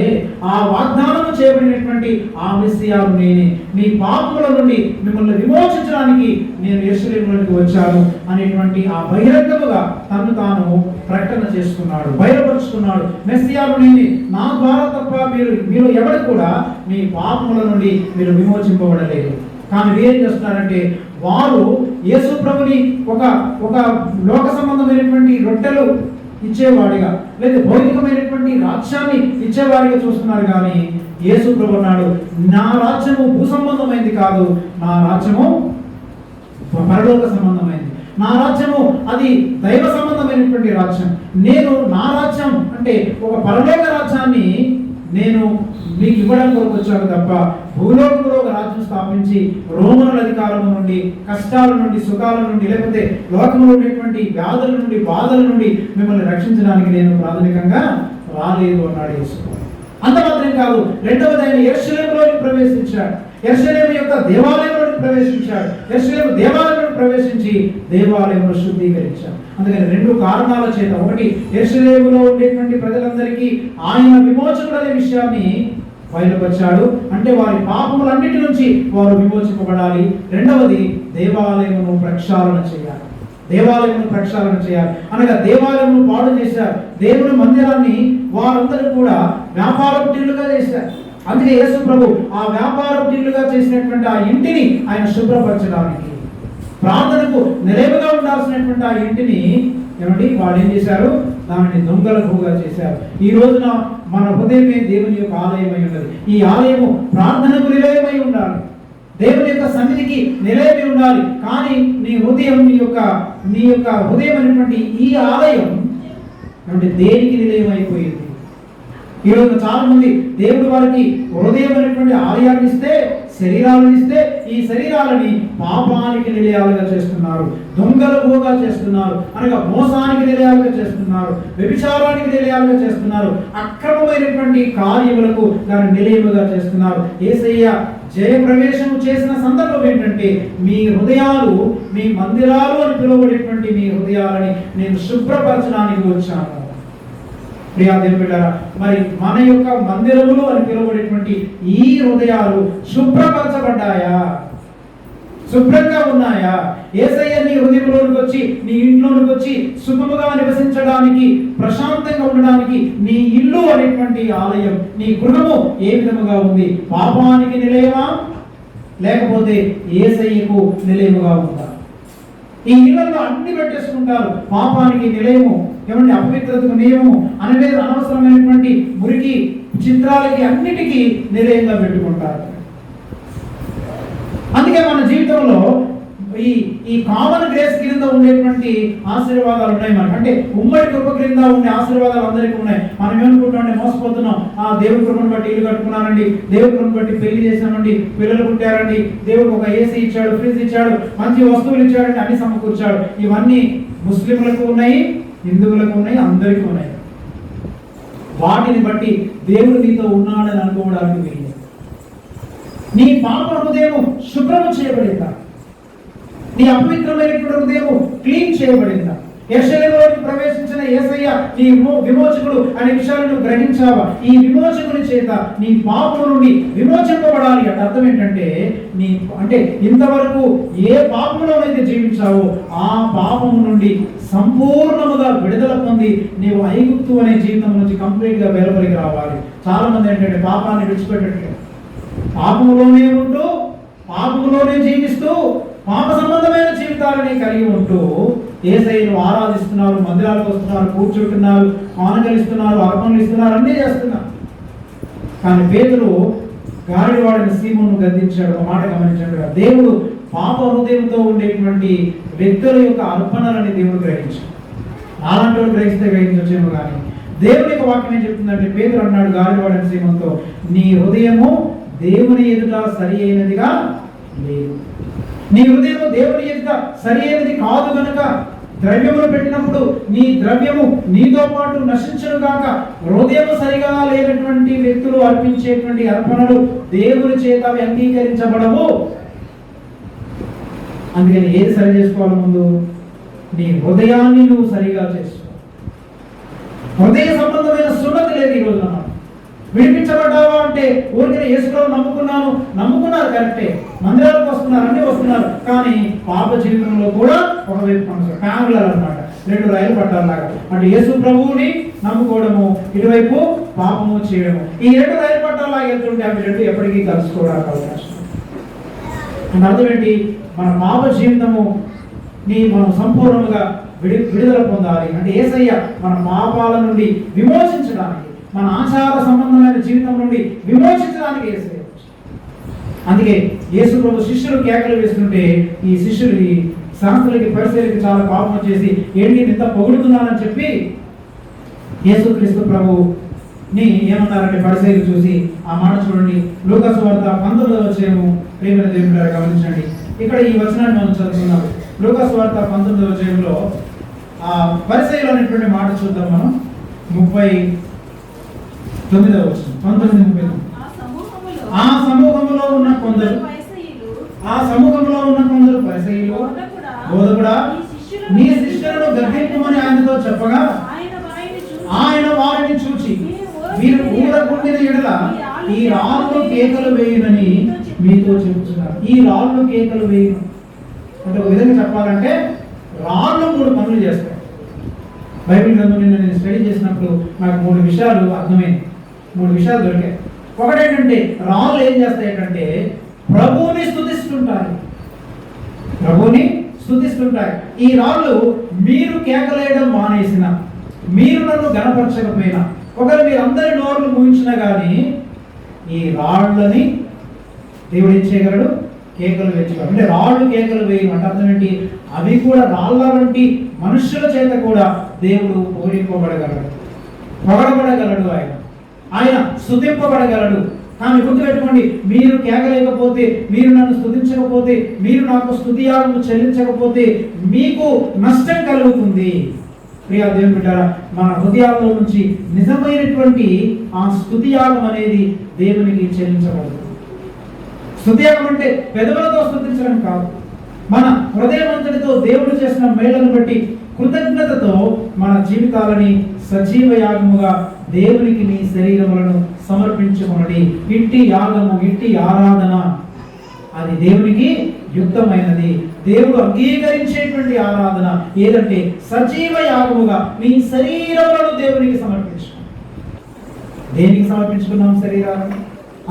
ఆ వాగ్దానం చేయబడినటువంటి ఆ మెస్సయ్యను నేనే. మీ పాపముల నుండి మిమ్మల్ని విమోచించడానికి నేను యెరూషలేములోకి వచ్చాను అనేటువంటి ఆ బహిరంగముగా తను తాను ప్రకటన చేసుకున్నాడు, బయలుపరుచుకున్నాడు. మెస్సయ్యను నేనే, నా ద్వారా తప్ప మీరు ఎవరు కూడా మీ పాపముల నుండి మీరు విమోచింపబడలేదు. కానీ వీరేం చేస్తున్నారంటే వారు యేసు ప్రభుని ఒక లోక సంబంధమైనటువంటి రొట్టెలు ఇచ్చేవాడిగా, లేదా భౌతికమైనటువంటి రాజ్యాన్ని ఇచ్చేవాడిగా చూస్తున్నారు. కానీ యేసు ప్రభు అన్నాడు, నా రాజ్యము భూ సంబంధమైంది కాదు, నా రాజ్యము పరలోక సంబంధమైంది. నా రాజ్యము అది దైవ సంబంధమైనటువంటి రాజ్యం. నేను నా రాజ్యం అంటే ఒక పరలోక రాజ్యాన్ని నేను మీకు ఇవ్వడం కొరకు వచ్చాను తప్ప భూలోకంలో ఒక రాజ్యం స్థాపించి రోమనుల అధికారం నుండి, కష్టాల నుండి, సుఖాల నుండి, లేకపోతే లోకంలో ఉండేటువంటి వ్యాధుల నుండి, బాధల నుండి మిమ్మల్ని రక్షించడానికి నేను ప్రాథమికంగా రాలేదు అన్నాడు యేసు. అంత మాత్రం కాదు, రెండవది ఆయన యెరూషలేములోకి ప్రవేశించాడు. యెరూషలేము యొక్క దేవాలయంలోకి ప్రవేశించాడు. యెరూషలేము దేవాలయంలోకి ప్రవేశించి దేవాలయంలో శుద్ధీకరించాడు. అందుకని 2 కారణాల చేత, ఒకటి యెరూషలేములో ఉండేటువంటి ప్రజలందరికీ ఆయన విమోచకుడు అనే విషయాన్ని బయలుపరిచాడు, అంటే వారి పాపములన్నిటి నుంచి వారు విమోచింపబడాలి. రెండవది దేవాలయమును ప్రక్షాళన చేయాలి. అనగా దేవాలయమును పాడు చేశారు. దేవుని మందిరాన్ని వారందరూ కూడా వ్యాపారపుటిల్లుగా చేశారు. అందుకే యేసు ప్రభు ఆ వ్యాపారపుటిల్లుగా చేసినటువంటి ఆ ఇంటిని ఆయన శుభ్రపరచడానికి, ప్రార్థనకు నిలయముగా ఉండాల్సినటువంటి ఆ ఇంటిని వాళ్ళు ఏం చేశారు? దానిని దొంగల గుహగా చేశారు. ఈ రోజున మన హృదయమే దేవుని యొక్క ఆలయమై ఉన్నది. ఈ ఆలయము ప్రార్థనకు నిలయమై ఉండాలి, దేవుని యొక్క సన్నిధికి నిలయమై ఉండాలి. కానీ నీ హృదయం, నీ యొక్క హృదయం అనేటువంటి ఈ ఆలయం దేనికి నిలయం అయిపోయింది? ఈరోజు చాలా మంది దేవుడు వారికి హృదయం అనేటువంటి ఆలయాన్ని ఇస్తే, శరీరాలను ఇస్తే ఈ శరీరాలని పాపానికి నిలయాలుగా చేస్తున్నారు, దొంగలుగా చేస్తున్నారు, అనగా మోసానికి నిలయాలుగా చేస్తున్నారు, వ్యభిచారానికి నిలయాలుగా చేస్తున్నారు, అక్రమమైనటువంటి కార్యములకు దాన్ని నిలయముగా చేస్తున్నారు. యేసయ్య జయప్రవేశం చేసిన సందర్భం ఏంటంటే, మీ హృదయాలు, మీ మందిరాలు అని పిలువబడేటువంటి మీ హృదయాలని నేను శుభ్రపరచడానికి వచ్చాను. ప్రియా దేవుని బిడ్డలారా, మరి మన యొక్క మందిరములు అని పిలువబడేటువంటి ఈ హృదయాలు శుభ్రపరచబడ్డాయా? శుభ్రంగా ఉన్నాయా? యేసయ్య నీ హృదయంలోనికి వచ్చి, నీ ఇంట్లోనికి వచ్చి సుఖముగా నివసించడానికి, ప్రశాంతంగా ఉండడానికి నీ ఇల్లు అనేటువంటి ఆలయం, నీ గృహము ఏ విధముగా ఉంది? పాపానికి నిలయమా, లేకపోతే యేసయ్యకు నిలయముగా ఉందా? ఈ ఇళ్లలో అన్ని పెట్టేసుకుంటారు. పాపానికి నిలయము, ఏమంటే అపవిత్రతకు నియమము, అనవసరమైనటువంటి మురికి చిత్రాలకి అన్నిటికీ నిలయంగా పెట్టుకుంటారు. అందుకే మన జీవితంలో ఈ కామన్ గ్రేస్ క్రింద ఉండేటువంటి ఆశీర్వాదాలు ఉన్నాయి మనకి. అంటే ఉమ్మడి కృప క్రింద ఉండే ఆశీర్వాదాలు అందరికీ ఉన్నాయి. మనం ఏమనుకుంటామంటే మోసపోతున్నాం. దేవుడి కృపను బట్టి ఇల్లు కట్టుకున్నానండి, దేవుడి కృపను బట్టి పెళ్లి చేశామండి, పిల్లలు పుట్టారండి, దేవుడు ఒక ఏసీ ఇచ్చాడు, ఫ్రిడ్జ్ ఇచ్చాడు, మంచి వస్తువులు ఇచ్చాడండి, అన్ని సమకూర్చాడు. ఇవన్నీ ముస్లింలకు ఉన్నాయి, హిందువులకు ఉన్నాయి, అందరికీ ఉన్నాయి. వాటిని బట్టి దేవుడు నీతో ఉన్నాడని అనుకోవడానికి వీలు. నీ పాప హృదయము శుభ్రము చేయబడిందా? నీ అపవిత్రమైనటువంటి హృదయము క్లీన్ చేయబడిందా? యెరూషలేములోకి ప్రవేశించిన యేసయ్య నీ విమోచకుడు అనే విషయాలను గ్రహించావా? ఈ విమోచకుని చేత నీ పాపము నుండి విమోచింపబడాలి అంటే అర్థం ఏంటంటే, అంటే ఇంతవరకు ఏ పాపంలోనైతే జీవించావో ఆ పాపము నుండి సంపూర్ణముగా విడుదల పొంది నీవు ఐగుప్తు అనే జీవితం నుంచి కంప్లీట్ గా వెలువలికి రావాలి. చాలా మంది ఏంటంటే పాపాన్ని విడిచిపెట్టట్లేదు, పాపములోనే ఉంటూ, పాపములోనే జీవిస్తూ, పాప సంబంధమైన జీవితాలని కలిగి ఉంటూ యేసయ్యను ఆరాధిస్తున్నారు, మందిరాలకు వస్తున్నారు, కూర్చుంటున్నారు, ఆనందలిస్తున్నారు, అర్పణలు ఇస్తున్నారు, అన్నీ చేస్తున్నారు. కానీ పేతురు గాడివాడిని సీమోను గద్దించాడు. ఒక మాట గమనించాడు, దేవుడు పాప హృదయంతో ఉండేటువంటి వ్యక్తుల యొక్క అర్పణలని దేవుడు గ్రహించాడు. అలాంటి వాడు గ్రహిస్తే గ్రహించొచ్చేమో కానీ దేవుని యొక్క వాక్యం ఏం చెప్తుందంటే, పేతురు అన్నాడు గాడివాడిని సీమోనుతో, నీ హృదయము దేవుని ఎదుట సరి అయినదిగా లేదు. నీ హృదయము దేవుని ఎదుట సరి అయినది కాదు కనుక ద్రవ్యములు పెట్టినప్పుడు నీ ద్రవ్యము నీతో పాటు నశించను గాక. హృదయము సరిగా లేనటువంటి వ్యక్తులు అర్పించేటువంటి అర్పణలు దేవుని చేత అంగీకరించబడవు. అందుకని ఏది సరి చేసుకోవాలి? ముందు నీ హృదయాన్ని నువ్వు సరిగా చేసుకో. హృదయ సంబంధమైన సున్నతి లేదు ఈ రోజున. విడిపించబడ్డావా అంటే ఊరికే యేసుప్రభువును నమ్ముకున్నారు కరెక్టే, మందిరాలకు వస్తున్నారు, అన్ని వస్తున్నారు, కానీ పాప జీవితంలో కూడా ఒకవైపు కొనసాగు ఫ్యామిలర్ అన్నమాట, 2 రైలు పట్టాలలాగా. అంటే యేసు ప్రభువుని నమ్ముకోవడము, ఇటువైపు పాపము చేయడము, ఈ 2 రైలు పట్టాలలాగా వెళ్తుంటే అవి 2 ఎప్పటికీ కలుసుకోవడానికి అవకాశం. అంటే అర్థం ఏంటి? మన పాప జీవితము మనం సంపూర్ణంగా విడుదల పొందాలి. అంటే యేసయ్య మన పాపాల నుండి విమోచించడానికి, మన ఆచార సంబంధమైన జీవితం నుండి విమోచించడానికి యేసయ్య. అందుకే యేసు ప్రభు శిష్యులు కేకలు వేస్తుంటే ఈ శిష్యులు, ఈ శాస్త్రులకి, పరిసయ్యులకి చాలా కోపం వచ్చేసి, ఏంటి ఇంత పొగుడుతున్నానని చెప్పి యేసుక్రీస్తు ప్రభుని ఏమన్నారంటే పరిసయ్యులు చూసి, ఆ మాట చూడండి, లూకా సువార్త 19వ అధ్యాయము. ప్రియమైన దేవుని బిడ్డలారా గమనించండి, ఇక్కడ ఈ వచనాన్ని మనం చదువుతున్నాం. లూకా సువార్త 19వ అధ్యాయంలో ఆ పరిసయ్యులు అనేటువంటి మాట చూద్దాం మనం. 39వ వచనం, 19:39. ఆ సమూహంలో ఉన్న కొందరు పరిసయ్యులు, బోధకుడా నీ శిష్యులను గద్దింపమని ఆయనతో చెప్పగా, ఆయన వారిని చూచి, మీరు ఊరకుండిన ఎడల ఈ రాళ్ళు కేకలు వేయునని మీతో చెప్తున్నారు. ఈ రాళ్ళు కేకలు వేయును అంటే ఒక విధంగా చెప్పాలంటే రాళ్ళు 3 పనులు చేస్తాయి. బైబిల్ గ్రంథం నేను స్టడీ చేసినప్పుడు నాకు 3 విషయాలు అర్థమైంది, 3 విషయాలు దొరికాయి. ఒకటేంటంటే రాళ్ళు ఏం చేస్తాయంటే ప్రభువుని స్తుతిస్తుంటాయి. ఈ రాళ్ళు మీరు కేకలేయడం మానేసిన, మీరు నన్ను గణపరచకపోయినా, ఒకవేళ మీరు అందరి నోర్లు మూయించినా కానీ ఈ రాళ్ళని దేవుడు ఏం చేయగలడు? కేకలు వేయగలడు. అంటే రాళ్ళు కేకలు వేయడం అంటే అర్థం ఏంటి? అవి కూడా రాళ్ళ వంటి మనుషుల చేత కూడా దేవుడు పొగడబడగలడు. ఆయన స్తుతింపబడగలడు. కానీ గుర్తుపెట్టుకోండి, మీరు కేకలేకపోతే, మీరు నన్ను స్తుతించకపోతే, మీరు నాకు స్తుతియాగము చెల్లించకపోతే మీకు నష్టం కలుగుతుంది. ప్రియా దేవుని బిడ్డారా, మన హృదయాల్లో నుంచి నిజమైనటువంటి ఆ స్తుతియాగం అనేది దేవునికి చెల్లించబడుతుంది. స్తుతియాగం అంటే పెదవులతో స్తుతించడం కాదు, మన హృదయమంతటితో దేవుడు చేసిన మేళ్లను బట్టి కృతజ్ఞతతో మన జీవితాలని సజీవ యాగముగా దేవునికి మీ శరీరములను సమర్పించుకొనుడి. ఇట్టి యాగము, ఇట్టి ఆరాధన అది దేవునికి యుక్తమైనది. దేవుడు అంగీకరించేటువంటి ఆరాధన ఏదంటే సజీవ యాగముగా మీ శరీరములను దేవునికి సమర్పించుకోండి. దేనికి సమర్పించుకున్నాం శరీరాలను?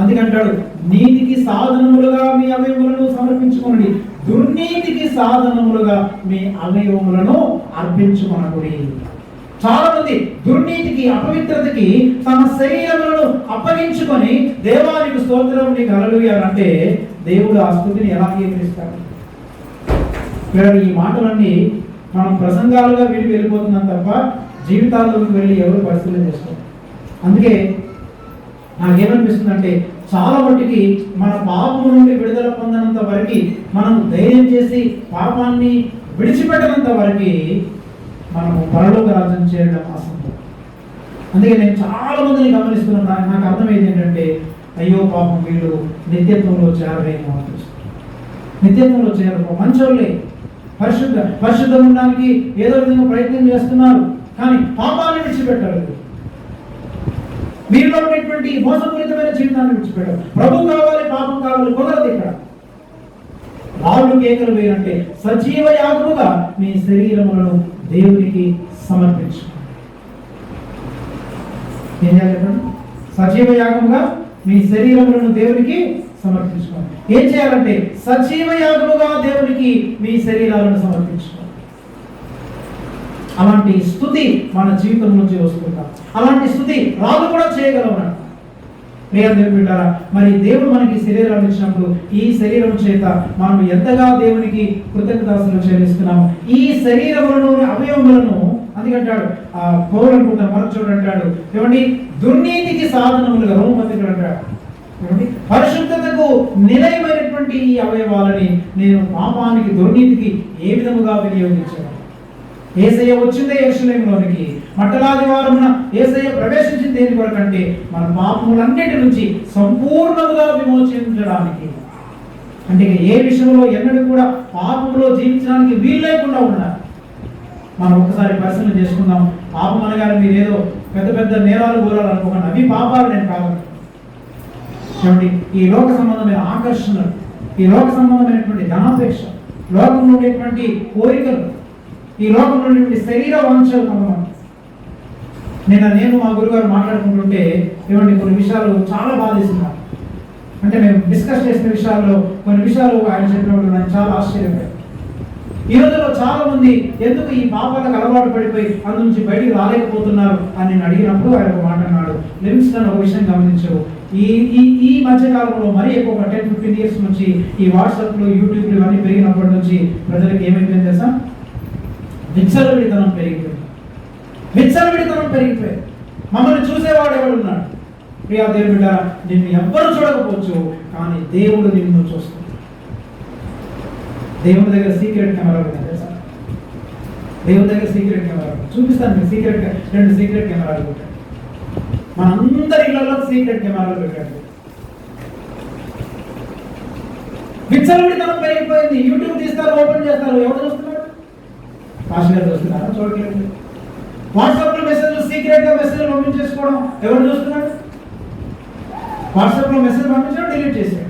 అందుకంటాడు, నీతికి సాధనములుగా మీ అవయవములను సమర్పించుకోండి, దుర్నీతికి సాధనములుగా మీ అవయవములను అర్పించుకొనకుడి. చాలా మంది దుర్నీతికి, అపవిత్రతకి తమ శరీరములను అప్పగించుకొని దేవానికి స్తోత్రం నీకు హల్లెలూయా అంటే దేవుడు ఆ స్తుతిని ఎలా అంగీకరిస్తాడు? ఈ మాటలన్నీ మనం ప్రసంగాలుగా విని వెళ్ళిపోతున్నాం తప్ప జీవితాల్లోకి వెళ్ళి ఎవరు పరిశీలన చేసుకోవాలి. అందుకే నాకేమనిపిస్తుందంటే, చాలా మట్టుకి మన పాపము నుండి విడుదల పొందనంత వరకు, మనం ధైర్యం చేసి పాపాన్ని విడిచిపెట్టనంత వరకు మనము పరలోక రాజ్యం చేయడం అసంభవం. అందుకే నేను చాలా మందిని గమనిస్తున్నాను. నాకు అర్థమైంది ఏంటంటే, అయ్యో పాపం వీళ్ళు నిత్యత్వంలో చేరలేమో అనిపిస్తుంది. నిత్యత్వంలో చేరలేమో, మంచోళ్ళే, పరిశుద్ధం ఉండడానికి ఏదో విధంగా ప్రయత్నం చేస్తున్నారు, కానీ పాపాన్ని విడిచిపెట్టారు. మీలో ఉన్నటువంటి మోసపూరితమైన జీవితాన్ని విడిచిపెట్టారు. ప్రభు కావాలి, పాపం కావాలి, కుదరదు. ఇక్కడ వాళ్ళు కేకలు వేయంటే సజీవ యాగముగా మీ శరీరములను దేవునికి సమర్పించుకోండి. ఏం చేయాలి చెప్పండి? సజీవ యాగముగా మీ శరీరములను దేవునికి సమర్పించుకోండి. ఏం చేయాలంటే సజీవ యాగముగా దేవునికి మీ శరీరాలను సమర్పించుకోండి. అలాంటి స్తుతి మన జీవితం నుంచి వస్తుందా? అలాంటి స్తుతి రాజు కూడా చేయగలవన్నాడు. దేవుని బిడ్డారా, మరి దేవుడు మనకి శరీరాన్ని ఇచ్చినప్పుడు ఈ శరీరం చేత మనం ఎంతగా దేవునికి కృతజ్ఞతాస్తులు చెల్లిస్తున్నాము. ఈ శరీరములను, అవయవములను అందుకంటాడు పౌలు అనుకుంటారు, మరొక చోట అంటాడు ఏమండి, దుర్నీతికి సాధనములుగా, రోమపత్రికలు అంటాడు ఏమండి, పరిశుద్ధతకు నిలయమైనటువంటి ఈ అవయవాలని నేను పాపానికి, దుర్నీతికి ఏ విధముగా వినియోగించాను. యేసయ్య వచ్చిందే యెరూషలేములోనికి, మట్టలాది వారమున యేసయ్య ప్రవేశించింది దేని కొరకంటే మన పాపములన్నిటి నుంచి సంపూర్ణముగా విమోచించడానికి. అంటే ఏ విషయంలో ఎన్నడూ కూడా పాపములో జీవించడానికి వీలు లేకుండా ఉన్నారు. మనం ఒకసారి పరిశీలన చేసుకుందాం. పాపం అనగానే మీరు ఏదో పెద్ద పెద్ద నేరాలు కోరాలనుకోకండి, అవి పాపాలు నేను కాదు. చూడండి, ఈ లోక సంబంధమైన ఆకర్షణలు, ఈ లోక సంబంధమైనటువంటి ధనాపేక్ష, లోకంలో ఉండేటువంటి కోరికలు, ఈ లోకంలో ఉండేటువంటి శరీర వాంఛలు కొంతమంది. నేను మా గురుగారు మాట్లాడుకుంటుంటే ఏమండి, కొన్ని విషయాలు చాలా బాధేస్తున్నారు. అంటే మేము డిస్కస్ చేసిన విషయాల్లో కొన్ని విషయాలు ఆయన చెప్పినప్పుడు నాకు చాలా ఆశ్చర్యపోయాయి. ఈ రోజుల్లో చాలా మంది ఎందుకు ఈ పాపాలకు అలవాటు పడిపోయి అందు నుంచి బయటికి రాలేకపోతున్నారు అని నేను అడిగినప్పుడు ఆయన ఒక మాట అన్నాడు. లివింగ్స్టన్ ఒక విషయం గమనించావు, ఈ మధ్యకాలంలో మరీ ఎక్కువ 10-15 ఇయర్స్ నుంచి ఈ వాట్సాప్లు, యూట్యూబ్లు ఇవన్నీ పెరిగినప్పటి నుంచి ప్రజలకు ఏమైపోయింది తెలుసా? విచ్చలవిడితనం పెరిగిపోయింది. మమ్మల్ని చూసేవాడు ఎవడున్నాడు? ప్రియా దేవుని బిడ్డారా, నిన్ను ఎవ్వరు చూడకపోవచ్చు, కానీ దేవుడు నిన్ను చూస్తాడు. దేవుని దగ్గర సీక్రెట్ కెమెరా ఉంది తెలుసా? దేవుని దగ్గర సీక్రెట్ కెమెరా చూపిస్తాను మీకు. 2 సీక్రెట్ కెమెరాలు పెట్టాడు. మనందరి ఇళ్లలో సీక్రెట్ కెమెరాలు పెట్టాడు. విచ్చలవిడితనం పెరిగిపోయింది. యూట్యూబ్ తీస్తారు, ఓపెన్ చేస్తారు, ఎవరు చూస్తున్నారు? పాస్టర్ గారు చూస్తున్నారా? చూడట్లేదు. వాట్సాప్ లో మెసేజ్, సీక్రెట్ గా మెసేజ్ పంపించేసుకోవడం ఎవరు చూస్తున్నాడు? వాట్సాప్ లో మెసేజ్ పంపించడం, డిలీట్ చేశాడు.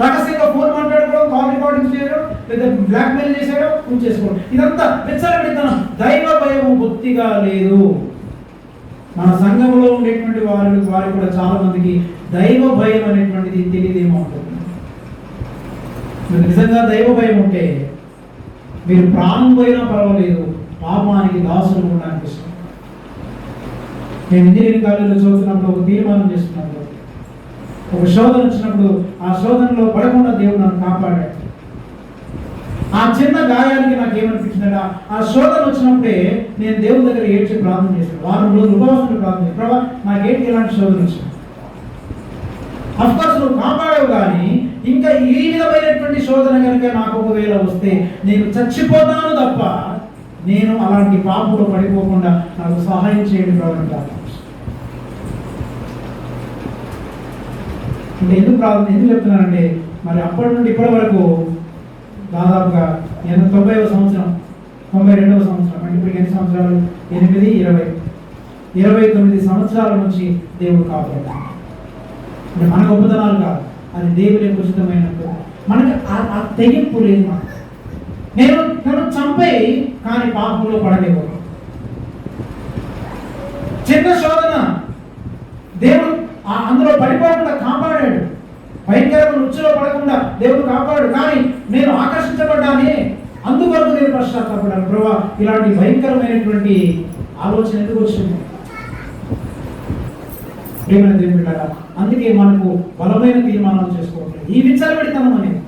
రహస్యంగా ఫోన్ మాట్లాడుకోవడం, కాల్ రికార్డింగ్ చేయడం, లేదా బ్లాక్ మెయిల్ చేసేయడం, ఉంచేసుకోవడం, ఇదంతా విచ్చలవిడితనం. దైవ భయము బొత్తిగా లేదు. మన సంఘంలో ఉండేటువంటి వారికి కూడా చాలా మందికి దైవ భయం అనేటువంటిది తెలియదేమో ఉంటుంది. మీరు నిజంగా దైవ భయం ఉంటే మీరు ప్రాణం పోయినా పర్వాలేదు, పాపానికి దాసులు కూడా అనిపిస్తుంది. నేను ఇంజనీరింగ్ కాలేజీలో చదువుతున్నప్పుడు ఒక తీర్మానం చేస్తున్నాను. ఒక శోధన వచ్చినప్పుడు ఆ శోధనలో పడకుండా దేవుడు నన్ను కాపాడాడు. ఆ చిన్న గాయానికి నాకు ఏమనిపించిందంటే, ఆ శోధన వచ్చినప్పుడే నేను దేవుని దగ్గర ఏడ్చి ప్రార్థన చేశాను. వారం రోజులు ఉపవాసం ప్రార్థన చేశాను. ప్రభా, నాకేంటి ఇలాంటి శోధన వచ్చింది? అఫ్కోర్స్ నువ్వు కాపాడవు, కానీ ఇంకా ఈ విధమైనటువంటి శోధన కనుక నాకు ఒకవేళ వస్తే నేను చచ్చిపోతాను తప్ప నేను అలాంటి పాపంలో పడిపోకుండా నాకు సహాయం చేయండి ప్రభు అంటే ఎందుకు చెప్తున్నానంటే, మరి అప్పటి నుండి ఇప్పటి వరకు దాదాపుగా 90వ సంవత్సరం 92వ సంవత్సరం అంటే ఇప్పుడు ఎన్ని సంవత్సరాలు? 8, 20, 29 సంవత్సరాల నుంచి దేవుడు కాపాడుతాడు. అంటే మన గొప్పతనాలు కాదు, అది దేవుని ఉచితమైనప్పుడు మనకి ఆ తెగింపు లేదు. నేను చంపే కానీ పాపంలో పడలేవు. చిన్న శోధన దేవుడు అందులో పడిపోకుండా కాపాడాడు. భయంకరమైన ఉచ్చులో పడకుండా దేవుడు కాపాడు. కానీ నేను ఆకర్షించబడ్డానే, అందువరకు నేను పశ్చాత్తాపడ్డాను. ప్రభా, ఇలాంటి భయంకరమైనటువంటి ఆలోచన ఎందుకు వచ్చింది? ప్రేమైన దేవుని బిడ్డలారా, అందుకే మనకు బలమైన తీర్మానాలు చేసుకోవట్లేదు. ఈ విచ్చలబడితనం అనేది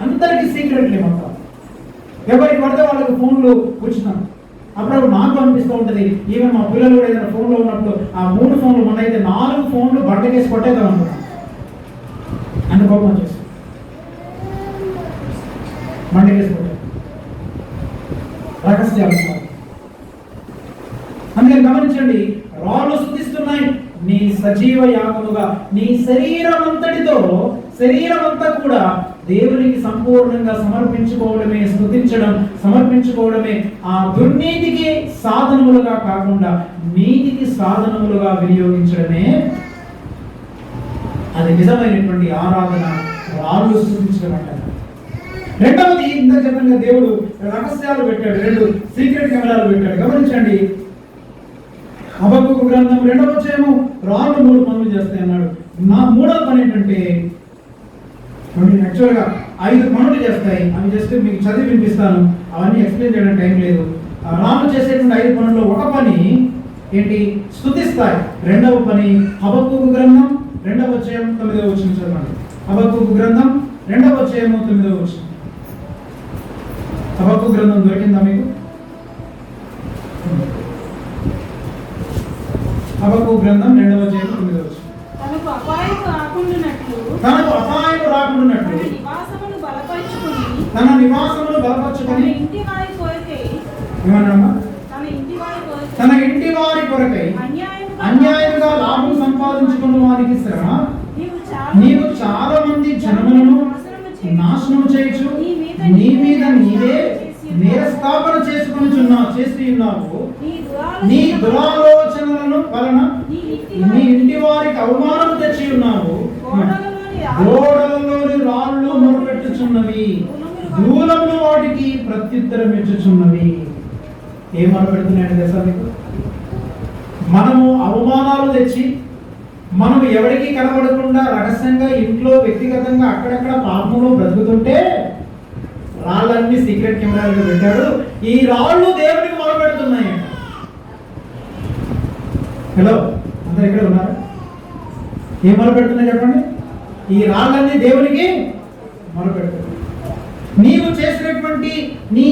అందరికీ సీక్రెట్ లేమంతా. ఎవరికి పడితే వాళ్ళకి ఫోన్లు కూర్చున్నాం. అప్పుడప్పుడు నాకు అనిపిస్తూ ఉంటుంది, ఈవెన్ మా పిల్లలు కూడా ఏదైనా ఫోన్లో ఉన్నప్పుడు ఆ 3 ఫోన్లు మొన్నైతే 4 ఫోన్లు బట్టకేసి కొట్టేద్దాం అనుకున్నాం. అన్ని కోపం చేసి బండకేసి కొట్టాం రహస్యాలు. అందుకని గమనించండి, రాళ్ళు స్తుతిస్తున్నాయి నీ సజీవ యాగముగా. నీ శరీరం అంతా కూడా దేవునికి సంపూర్ణంగా సమర్పించుకోవడమే, స్తుతించడం, సమర్పించుకోవడమే. ఆ దుర్నీతికి సాధనములుగా కాకుండా నీతికి సాధనములుగా వినియోగించడమే అది నిజమైనటువంటి ఆరాధన. రాళ్ళు స్తుతించడం అంటారు. రెండవది, ఇంత చెప్పిన దేవుడు రహస్యాలు పెట్టాడు, 2 సీక్రెట్ కెమెరాలు పెట్టాడు. గమనించండి, హబక్కూకు గ్రంథం 2వ అధ్యాయము రాళ్ళు 3 పనులు చేస్తాయి అన్నాడు. నా 3వ పని ఏంటంటే, యాక్చువల్గా 5 పనులు చేస్తాయి. అవి జస్ట్ మీకు చదివి వినిపిస్తాను, అవన్నీ ఎక్స్ప్లెయిన్ చేయడం టైం లేదు. రాళ్ళు చేసేటువంటి 5 పనుల్లో ఒక పని ఏంటి? స్తుతిస్తాయి. 2వ పని హబక్కూకు గ్రంథం 2వ అధ్యాయం 9వ వచనం చదవండి. హబక్కూకు గ్రంథం 2వ అధ్యాయం 9వ వచనం. హబక్కూకు గ్రంథం దొరికిందా మీకు? హబక్కూకు గ్రంథం 2వ అధ్యాయం 9వ వచనం. తనకు అపాయం రాకుండానట్లు తన నివాసమును బలపరుచుకొని తన ఇంటి వారి కొరకై అన్యాయంగా లాభం సంపాదించుకున్న వారికి శ్రమ, నీవు చాలా మంది జనములను నాశనం చేయొచ్చు, నీ మీద నీవే నేరస్థాపన చేసి ఉన్నావు. నీ దురాలోచనలను వలన నీ ఇంటి వారికి అవమానం తెచ్చి ఉన్నావు. గోడలలోని రాళ్ళు మొరపెట్టుచున్నవి, దూలంలో వాటికి ప్రత్యుత్తరం ఇచ్చుచున్నవి. ఏం మొరపెడుతున్నాయండి తెలుసా మీకు? మనము అవమానాలు తెచ్చి మనము ఎవరికి కనబడకుండా రహస్యంగా ఇంట్లో వ్యక్తిగతంగా అక్కడక్కడ పాపంలో బ్రతుకుతుంటే రాళ్ళన్నీ సీక్రెట్ కెమెరాలుగా పెట్టాడు. ఈ రాళ్ళు దేవునికి మొరపెడుతున్నాయి. హలో, అందరు ఇక్కడ ఉన్నారా? ఏం మొరపెడుతున్నాయి చెప్పండి? ఈ రాళ్ళన్నీ దేవునికి మొరపెడుతున్నాయి. నీవు చేసినటువంటి నీ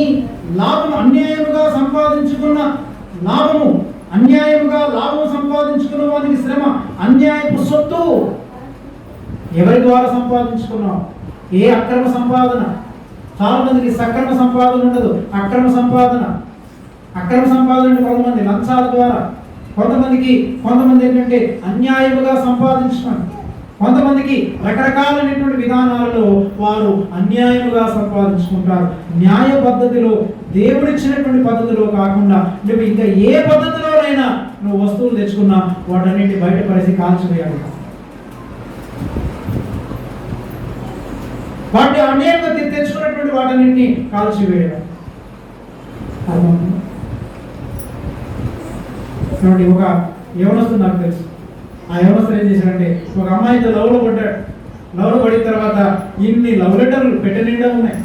లాభం, అన్యాయముగా సంపాదించుకున్న లాభము, అన్యాయముగా లాభం సంపాదించుకున్న వారికి శ్రమ, అన్యాయపు సొత్తు ఎవరి ద్వారా సంపాదించుకున్నావు? ఏ అక్రమ సంపాదన? చాలా మందికి సక్రమ సంపాదన ఉండదు, అక్రమ సంపాదన. అక్రమ సంపాదన అంటే కొంతమంది లంచాల ద్వారా, కొంతమంది ఏంటంటే అన్యాయముగా సంపాదించడం, కొంతమందికి రకరకాలైనటువంటి విధానాలలో వారు అన్యాయముగా సంపాదించుకుంటారు. న్యాయ పద్ధతిలో, దేవుడిచ్చినటువంటి పద్ధతిలో కాకుండా నువ్వు ఇంకా ఏ పద్ధతిలోనైనా నువ్వు వస్తువులు తెచ్చుకున్నా వాటన్నింటి బయటపడేసి కాల్చివేయాలి. వాటి అనేక తెచ్చుకున్నటువంటి వాటన్నింటినీ కాల్చివేయడం. ఒక యవనస్తుడు నాకు తెలుసు. ఆ యవనస్తుడు ఏం చేశాడంటే, ఒక అమ్మాయితో లవ్లో పడిన తర్వాత ఇన్ని లవ్ లెటర్లు పెట్టనిండా ఉన్నాయి,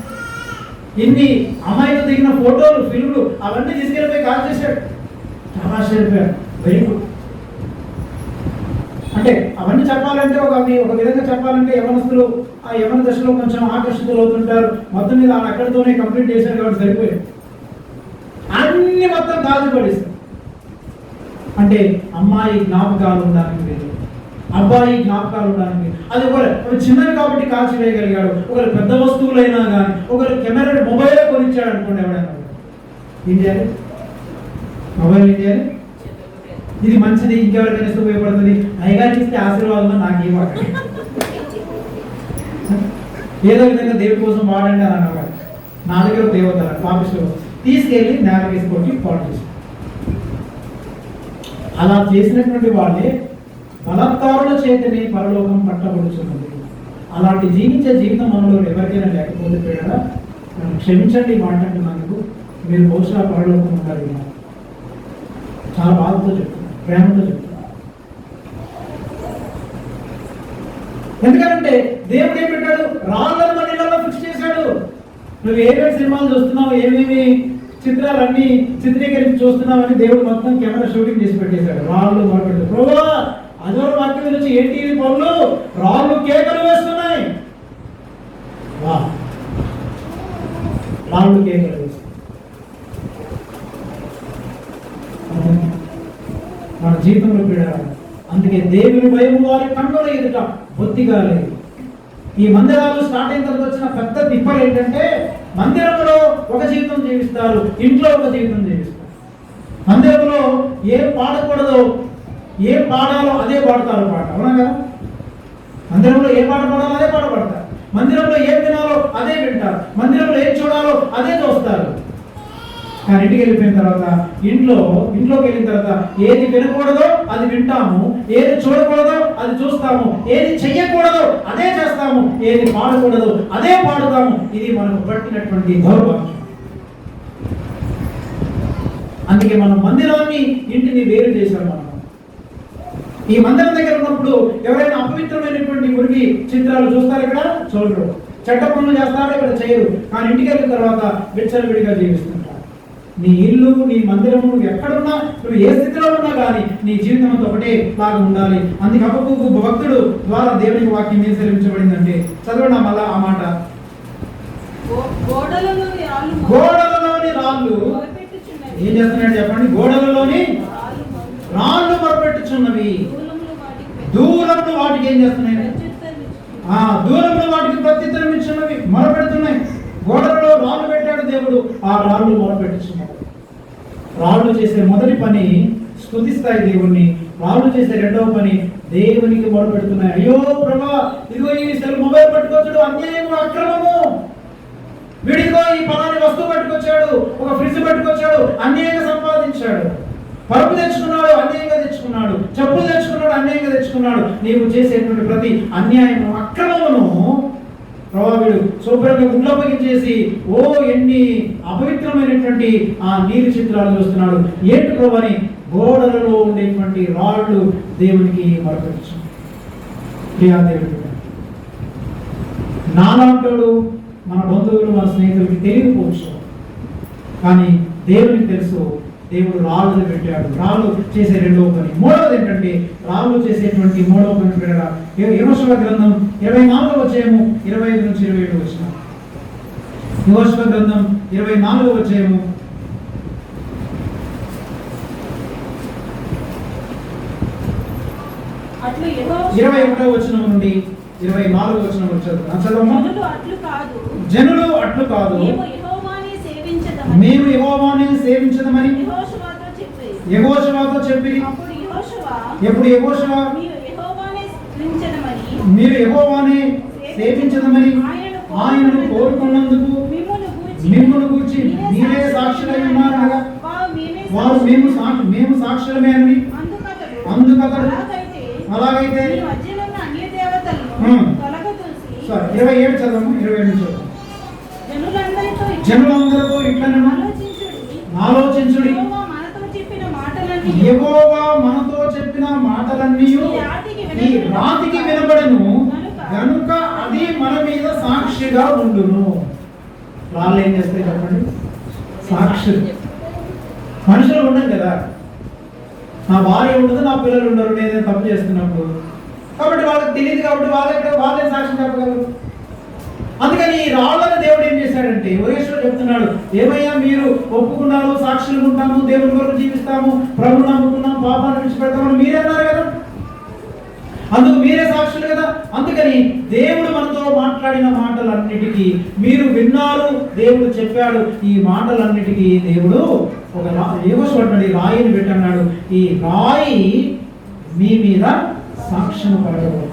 ఇన్ని అమ్మాయితో దిగిన ఫోటోలు, ఫిల్మ్లు అవన్నీ తీసుకెళ్ళిపోయి కాల్ చేశాడు. చాలా ఆశ్చర్యపోయాడు. Very good. అంటే అవన్నీ చెప్పాలంటే ఒక విధంగా చెప్పాలంటే యవనస్తులు ఆ యవన దశలో కొంచెం ఆకర్షితులు అవుతుంటారు. మొత్తం మీద అక్కడితోనే కంప్లీట్ చేశారు కాబట్టి సరిపోయాడు. అన్ని మొత్తం దాచిపడేస్తారు. అంటే అమ్మాయి జ్ఞాపకాలు ఉండడానికి లేదు, అబ్బాయి జ్ఞాపకాలు ఉండడానికి లేదు. అది ఒక చిన్నవి కాబట్టి కాల్చివేయగలిగాడు. ఒకరు పెద్ద వస్తువులైనా కానీ, ఒకరు కెమెరా మొబైల్ కొనిచ్చాడు అనుకోండి, ఎవడైనా ఏం చేయాలి? మొబైల్ ఏం చేయాలి? ఇది మంచిది, ఇంకెవరికైనా ఇస్తే ఉపయోగపడుతుంది, అయ్యగారికి ఇస్తే ఆశీర్వాదం నాకేం వాడండి, ఏదో విధంగా దేవుడి కోసం వాడండి అని అన్నవాడు. నా దగ్గర దేవత పాపిస్తూ తీసుకెళ్ళి నేల వేసి కొట్టి పాటు చేసి, అలా చేసినటువంటి వాళ్ళే బలత్కారుల చేతనే పరలోకం పట్టబడుచున్నది. అలాంటి జీవించే జీవితం మనలో ఎవరికైనా లేకపోతే కూడా నన్ను క్షమించండి మాట అంటున్నందుకు, మీరు బహుశా పరలోకం ఉండాలి. చాలా బాధతో చెప్తున్నారు, ప్రేమతో చెప్తున్నారు. ఎందుకంటే దేవుడు ఏం పెట్టాడు? రాళ్ళను మన ఇళ్లలో ఫిక్స్ చేశాడు. నువ్వు ఏమేమి సినిమాలు చూస్తున్నావు, ఏమేమి చిత్రాలన్నీ చిత్రీకరించి చూస్తున్నావని దేవుడు మొత్తం కెమెరా షూటింగ్ చేసి పెట్టేశాడు. రాళ్ళు మొదలుపెట్టాడు. ప్రభువా అదొక వాక్యం నుంచి ఏంటి పనులు? రాళ్ళు కేకలు వేస్తున్నాయి. రాళ్ళు కేకలు వేస్తున్నాయి. మన జీవితంలో పీడ. అందుకే దేవుని భయం వారి కన్నుల ఎదుట బొత్తిగా లేదు. ఈ మందిరాలు స్టార్ట్ అయిన తర్వాత వచ్చిన పెద్ద తిప్పలు ఏంటంటే, మందిరంలో ఒక జీవితం జీవిస్తారు, ఇంట్లో ఒక జీవితం జీవిస్తారు. మందిరంలో ఏం పాడకూడదో, ఏం పాడాలో అదే పాడతారు పాట, అవునా కదా? మందిరంలో ఏ పాట పాడాలో అదే పాట పాడతారు. మందిరంలో ఏం వినాలో అదే వింటారు. మందిరంలో ఏం చూడాలో అదే చూస్తారు. కానీ ఇంటికి వెళ్ళిపోయిన తర్వాత ఇంట్లోకి వెళ్ళిన తర్వాత ఏది వినకూడదో అది వింటాము, ఏది చూడకూడదో అది చూస్తాము, ఏది చెయ్యకూడదో అదే చేస్తాము, ఏది పాడకూడదో అదే పాడుతాము. ఇది మనకు పట్టినటువంటి దౌర్భాగ్యం. అందుకే మనం మందిరాన్ని ఇంటిని వేరు చేశాం. మనం ఈ మందిరం దగ్గర ఉన్నప్పుడు ఎవరైనా అపవిత్రమైనటువంటి మురికి చిత్రాలు చూస్తారు, ఇక్కడ చూడరు. చెడ్డ పనులు చేస్తారో ఇక్కడ చేయరు. కానీ ఇంటికి వెళ్ళిన తర్వాత విచ్చలవిడిగా జీవిస్తుంటారు. నీ ఇల్లు, నీ మందిరము, నువ్వు ఎక్కడున్నా, నువ్వు ఏ స్థితిలో ఉన్నా కానీ నీ జీవితం అంతా ఒకటే లాగా ఉండాలి. అందుకే హబక్కూకు భక్తుడు ద్వారా దేవునికి వాక్యం ఏం సెలవించబడిందంటే, చదవండి మళ్ళా ఆ మాట. గోడలలోని రాళ్ళు ఏం చేస్తున్నాడు చెప్పండి? గోడలలోని రాళ్ళు మొరపెట్టుచున్నవి, దూరంలో వాటికి ఏం చేస్తున్నాయి? దూరంలో వాటికి ప్రత్యుత్తరం ఇచ్చున్నవి, మొరపెడుతున్నాయి. గోడలలో రాళ్ళు పెట్టాడు దేవుడు, ఆ రాళ్ళు మొరపెట్టుచున్నాడు. రాళ్ళు చేసే మొదటి పని స్తుతిస్తాయి దేవుణ్ణి. రాళ్ళు చేసే రెండవ పని దేవునికి మొరపెడుతున్నాయి. అయ్యో ప్రభా, ఇదిగో ఈ మొబైల్ పట్టుకొచ్చాడు, అన్యాయం, అక్రమము. వీడిగో ఈ పలాని వస్తువు పట్టుకొచ్చాడు, ఒక ఫ్రిడ్జ్ పట్టుకొచ్చాడు, అన్యాయంగా సంపాదించాడు. పరుపు తెచ్చుకున్నాడు, అన్యాయంగా తెచ్చుకున్నాడు. చెప్పులు తెచ్చుకున్నాడు, అన్యాయంగా తెచ్చుకున్నాడు. నీవు చేసేటువంటి ప్రతి అన్యాయము, అక్రమమును ప్రభావిడు శుభ్రంగా గుండ్లపగించేసి ఎన్ని అపవిత్రమైనటువంటి ఆ నీరు చిత్రాలు చూస్తున్నాడు. ఏంటి ప్రభాని? గోడలలో ఉండేటువంటి రాళ్ళు దేవునికి మొరపెట్టచ్చు. దేవుడు నాలాంటోడు మన బంధువులు, మన స్నేహితులకి తెలియకపోవచ్చు, కానీ దేవునికి తెలుసు. దేవుడు రాళ్ళు పెట్టాడు. రాళ్ళు చేసే రెండవ పని. మూడవది ఏంటంటే, రాళ్ళు చేసేటువంటి మూడవ పని పెట్టగా యెహోషువ గ్రంథం 24వ అధ్యాయము 25 నుంచి 27 వచనం. యెహోషువ గ్రంథం 24వ అధ్యాయము 21వ వచనం నుండి 24వ వచనం చదువుతాము. జనులు అట్లు కాదు, మేము యెహోవానే సేవించదమని యెహోషువతో చెప్పి, ఎప్పుడు యెహోషువ మీరు యెహోవానే సేవించదమని ఆయనను కోరుకున్నందుకు మిమ్మును గూర్చి మీరే సాక్షులై ఉన్నారు కదా. వారు మేము సాక్షులమే అని అందుకతడు. అలాగైతే 27 చదవము, 27 చదవము. జనులందరితో ఇట్లనే ఆలోచించుడి, యెహోవా మనతో చెప్పిన మాటలన్నీ ఈ రాతికి వినబడను కనుక అది మన మీద సాక్షిగా ఉండును. రాళ్ళు ఏం చేస్తాయి చెప్పండి? సాక్షి. మనుషులు ఉండరు కదా. నా భార్య ఉండదు, నా పిల్లలు ఉండరు నేనేం తప్పు చేస్తున్నప్పుడు. కాబట్టి వాళ్ళకి తెలియదు, కాబట్టి వాళ్ళే సాక్షి చెప్పగలరు. అందుకని ఈ రాళ్ళని దేవుడు ఏం చేశాడంటే, యోగేశ్వరుడు చెప్తున్నాడు, ఏమయ్యా మీరు ఒప్పుకున్నారు, సాక్షులు ఉంటాము, దేవుని కొరకు జీవిస్తాము, ప్రభువుని నమ్ముకున్నాం, పాపాన్ని విడిచిపెడతామని మీరన్నారు కదా. అందుకు మీరే సాక్షులు కదా. అందుకని దేవుడు మనతో మాట్లాడిన మాటలన్నిటికీ మీరు విన్నారు, దేవుడు చెప్పాడు. ఈ మాటలన్నిటికీ దేవుడు ఒక ఏమోసపడ్డాడు, ఈ రాయిని పెట్టన్నాడు. ఈ రాయి మీ మీద సాక్ష్యం పడగలదు.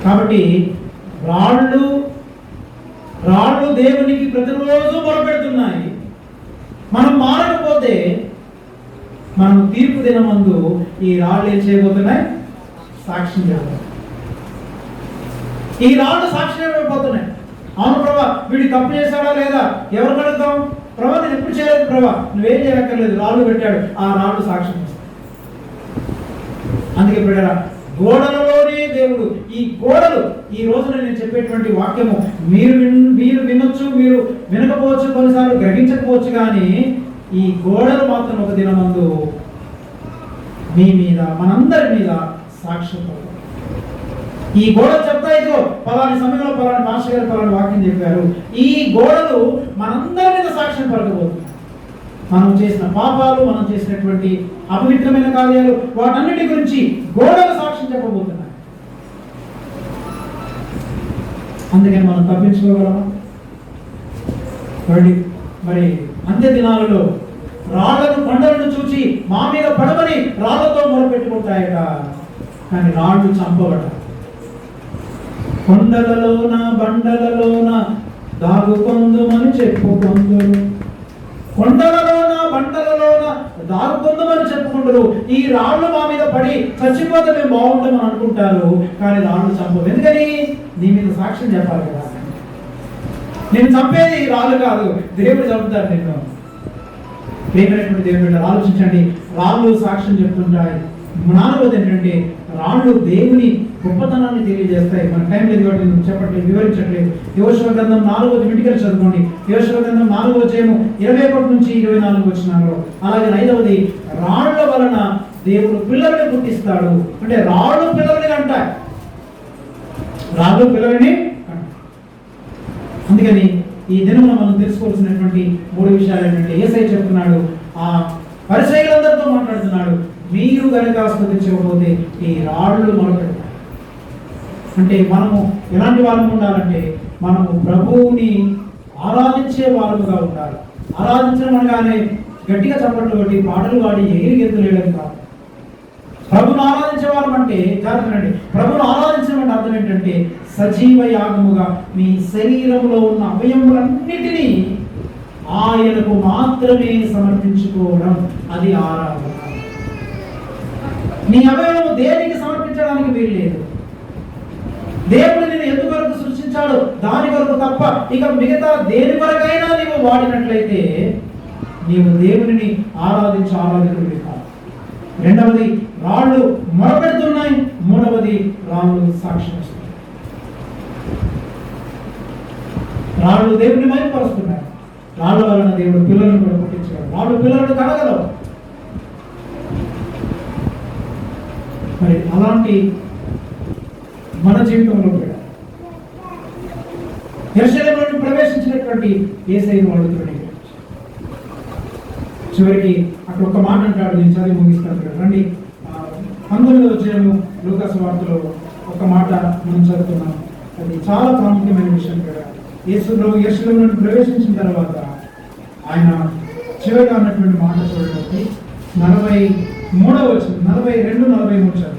కాబట్టి రాళ్ళు దేవునికి ప్రతిరోజు మొరపెడుతున్నాయి. మనం మారకపోతే మనం తీర్పు దినమందు ఈ రాళ్ళు ఏం చేయబోతున్నాయి? సాక్ష్యం చేయబోతున్నాయి. ఈ రాళ్ళు సాక్ష్యం అయిపోతున్నాయి. అవును ప్రభా, వీడి తప్పు చేశాడా లేదా? ఎవరు కడుగుతాం? ప్రభా, నేను ఎప్పుడు చేయలేదు ప్రభా, నువ్వేం చేయక్కర్లేదు, రాళ్ళు పెట్టాడు. ఆ రాళ్ళు సాక్ష్యం ఇస్తాయి. అందుకే బిడ్డరా, గోడలలోనే దేవుడు. ఈ గోడలు ఈ రోజున నేను చెప్పేటువంటి వాక్యము మీరు వినొచ్చు, మీరు వినకపోవచ్చు, కొన్నిసార్లు గ్రహించకపోవచ్చు, కానీ ఈ గోడలు మాత్రం ఒక దినమందు మీ మీద, మనందరి మీద సాక్ష్యం. ఈ గోడలు చెప్తాయితో పలాని సమయంలో పలాని మాస్టర్ గారు పలాని వాక్యం చెప్పారు. ఈ గోడలు మనందరి మీద సాక్ష్యం పలకబోతున్నాయి. మనం చేసిన పాపాలు, మనం చేసినటువంటి అపవిత్రమైన కార్యాలు, వాటన్నిటి గురించి గోడలు సాక్ష్యం చెప్పబోతున్నాయి. అందుకని మనం తప్పించుకోగలమా? మరి అంత్య దినాలలో రాళ్లను, కొండలను చూచి మా మీద పడమని రాళ్లతో మొరపెట్టుకుంటాయట, కానీ రాళ్ళు చంపబడ. కొండలలోన బండలలోన దాగుకొందుమని చెప్పుకొందురు. కొండలలోన బండలలోన దాగుకొందుమని చెప్పుకుంటారు. ఈ రాళ్ళు మా మీద పడి చచ్చిపోతే మేము బాగుంటామని అనుకుంటారు, కానీ రాళ్ళు చంపవు. ఎందుకని? నీ మీద సాక్ష్యం చెప్పాలి కదా. నేను చంపేది రాళ్ళు కాదు, దేవుడు చంపుతారు నిన్ను. ప్రియమైనటువంటి దేవుడు, ఆలోచించండి. రాళ్ళు సాక్ష్యం చెప్తుంటాయి. నాలుగోది ఏంటంటే, రాళ్ళు దేవుని గొప్పతనాన్ని తెలియజేస్తాయి. మన టైం లేదు కాబట్టి నేను చెప్పట్లేదు, వివరించట్లేదు. యెహోషువ గ్రంథం 4వ అధ్యాయం చదువుకోండి. యెహోషువ గ్రంథం 4వ అధ్యాయం 21 నుంచి 24 వచనాలు. అలాగే 5వది, రాళ్ల వలన దేవుడు పిల్లల్ని పుట్టిస్తాడు. అంటే రాళ్ళు పిల్లల్ని అంటాయి, రాళ్ళు పిల్లల్ని. అందుకని ఈ దినమున మనం తెలుసుకోవాల్సినటువంటి 3 విషయాలు ఏంటంటే, యేసయ్య చెప్తున్నాడు, ఆ పరిసయ్యులందరితో మాట్లాడుతున్నాడు, మీరు కనుక స్తుతించకపోతే ఈ రాళ్ళు మొరపెడతాయి. అంటే మనము ఎలాంటి వాళ్ళము ఉండాలంటే, మనము ప్రభువుని ఆరాధించే వాళ్ళుగా ఉండాలి. ఆరాధించడం అనగానే గట్టిగా చప్పట్లు కొట్టి పాటలు పాడి ఎగిరి గెంతులేయడం కాదు. ప్రభును ఆరాధించే వాళ్ళం అంటే, జాగ్రత్తనండి, ప్రభును ఆరాధించడం అంటే అర్థం ఏంటంటే, సజీవ యాగముగా మీ శరీరంలో ఉన్న అవయములన్నిటినీ ఆయనకు మాత్రమే సమర్పించుకోవడం, అది ఆరాధన. నీ అవయవము దేనికి సమర్పించడానికి వీల్లేదు. దేవుడు నేను ఎందుకు వరకు సృష్టించాడు దాని వరకు తప్ప ఇక మిగతా దేని వరకైనా నీవు వాడినట్లయితే నీవు దేవుని ఆరాధికుడివి కాదు. రెండవది, రాళ్ళు మొరపెడుతున్నాయి. మూడవది, రాళ్ళు సాక్ష్యం ఇస్తున్నాయి. రాళ్ళు దేవుని మైపరుస్తున్నాయి. రాళ్ళ వలన దేవుడు పిల్లలను కూడా పుట్టించాడు. రాళ్ళు పిల్లలను కనగలవు. మరి అలాంటి మన జీవితంలో కూడా యెరూషలేములోకి ప్రవేశించినటువంటి యేసయ్యను అడుగుతున్నాడు. చివరికి అక్కడ ఒక మాట అంటాడు, నేను చదివి ముగిస్తాను. రండి, 19వ అధ్యాయము లూకా సువార్తలో ఒక మాట మనం చదువుతున్నాం. అది చాలా ప్రాముఖ్యమైన విషయం కూడా. యెరూషలేములోకి ప్రవేశించిన తర్వాత ఆయన చివరిగా అన్నటువంటి మాట చూడండి. 42, 43 చదువు.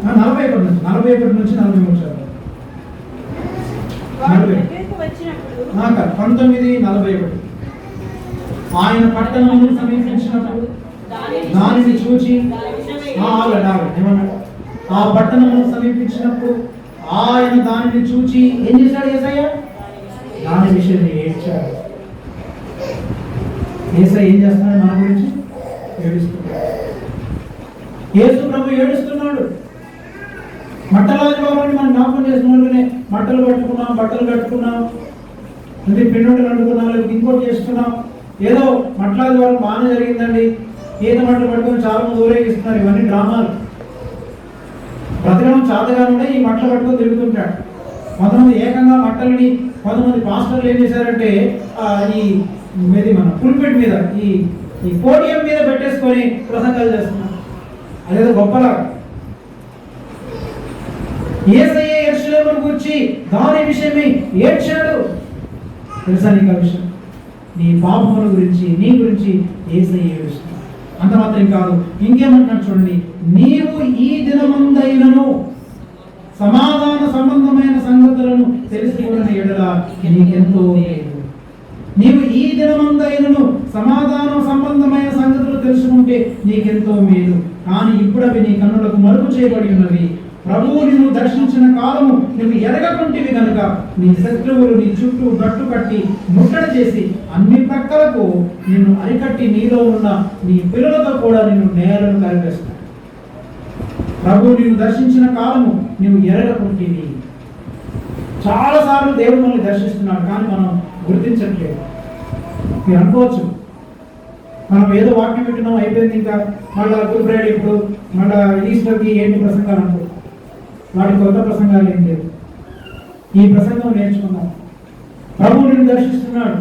41 నుంచి 43 చదువు. 19:41. ఆయన పట్టణమును సమీపించినప్పుడు దానిని చూచి ఏమన్నాడు? ఆ పట్టణమును సమీపించినప్పుడు ఆయన దానిని చూచి ఏం చేశాడు? యేసయ్య దాని విషయం ఏడ్చాడు. యేసయ్య ఏం చేస్తున్నాడు? మన గురించి ఏడుస్తున్నాడు. యేసు ప్రభు ఏడుస్తున్నాడు. మట్టలాది వారిని మనం జ్ఞాపకం చేస్తున్నాడునే, బట్టలు కట్టుకున్నాం, అంటే పిండి వండుకున్నాం, లేదా ఇంకోటి చేస్తున్నాం. ఏదో మట్లాది వారు బాగానే జరిగిందండి, ఈత మట్టలు పట్టుకొని చాలా మంది ఊరేగిస్తున్నారు. ఇవన్నీ డ్రామాలు. బ్రతకడం చేతగానే ఈ మట్టలు పట్టుకొని తిరుగుతుంటాడు. కొంతమంది ఏకంగా మట్టలని, కొంతమంది పాస్టర్లు ఏం చేశారంటే మన పుల్పిట్ మీద ఈ పోడియం మీద పెట్టేసుకొని ప్రసంగాలు చేస్తున్నారు. అదేదో గొప్పలాగా యేసయ్య యెరూషలేమును గూర్చి దాని విషయమై ఏడ్చాడు. తెలుసా నీకు ఆ విషయం? నీ పాపముల గురించి, నీ గురించి యేసయ్య ఏడుస్తున్నాడు. అంత మాత్రం కాదు, ఇంకేమంటున్నాడు చూడండి, నీవు ఈ దినమందైనను సమాధాన సంబంధమైన సంగతులను తెలుసుకున్న ఎడల నీకెంతో మేలు. నీవు ఈ దినమందైనను సమాధాన సంబంధమైన సంగతులు తెలుసుకుంటే నీకెంతో మేలు. కానీ ఇప్పుడు అవి నీ కన్నులకు మరుగు చేయబడి ఉన్నవి. ప్రభువు నిన్ను దర్శించిన కాలము నువ్వు ఎరగకుంటివి కనుక నీ శత్రువులు నీ చుట్టూ గట్టు కట్టి ముట్టడి చేసి అన్ని ప్రక్కలకు నిన్ను అరికట్టి నీలో ఉన్న నీ పిల్లలతో కూడా నిన్ను నేలను కలిపేస్తాడు. ప్రభువు నిన్ను దర్శించిన కాలము నువ్వు ఎరగకుంటివి. చాలాసార్లు దేవుడు మనల్ని దర్శిస్తున్నాడు, కానీ మనం గుర్తించట్లేదు. మీరు అనుకోవచ్చు, మనం ఏదో వాక్యం పెట్టినాం అయిపోయింది, ఇంకా మళ్ళీ గుడ్ ఫ్రైడే ఇప్పుడు మళ్ళీ ఈస్టర్కి ఏంటి ప్రసంగాలు అనుకో. వాటి కొత్త ప్రసంగాలు ఏం లేవు. ఈ ప్రసంగం నేర్చుకుందాం. ప్రభువు నిన్ను దర్శిస్తున్నాడు.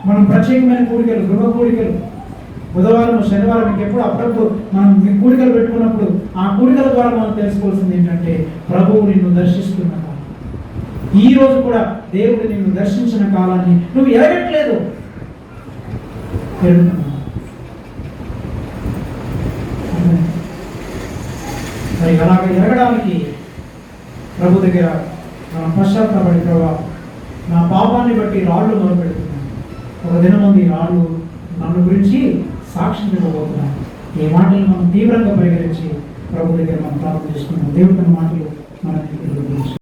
మనం ప్రత్యేకమైన కూడికలు, గృహ కూడికలు, బుధవారం శనివారం ఇంకెప్పుడు అప్పుడప్పుడు మనం కూడికలు పెట్టుకున్నప్పుడు ఆ కూడికల ద్వారా మనం తెలుసుకోవాల్సింది ఏంటంటే ప్రభువు నిన్ను దర్శిస్తున్న కాలం. ఈ రోజు కూడా దేవుడు నిన్ను దర్శించిన కాలాన్ని నువ్వు ఎరగట్లేదు. మరి అలాగ ఎరగడానికి ప్రభు దగ్గర మనం పశ్చాత్తాపడి, ప్రభా నా పాపాన్ని బట్టి రాళ్ళు మొదలుపెడుతున్నాను, ఒక దినమంది రాళ్ళు నన్ను గురించి సాక్ష్యం ఇవ్వబోతున్నాను. ఈ మాటలు మనం తీవ్రంగా పరిగణించి ప్రభు దగ్గర మనం ప్రార్థన చేసుకున్నాం. దేవుడి మాటలు మన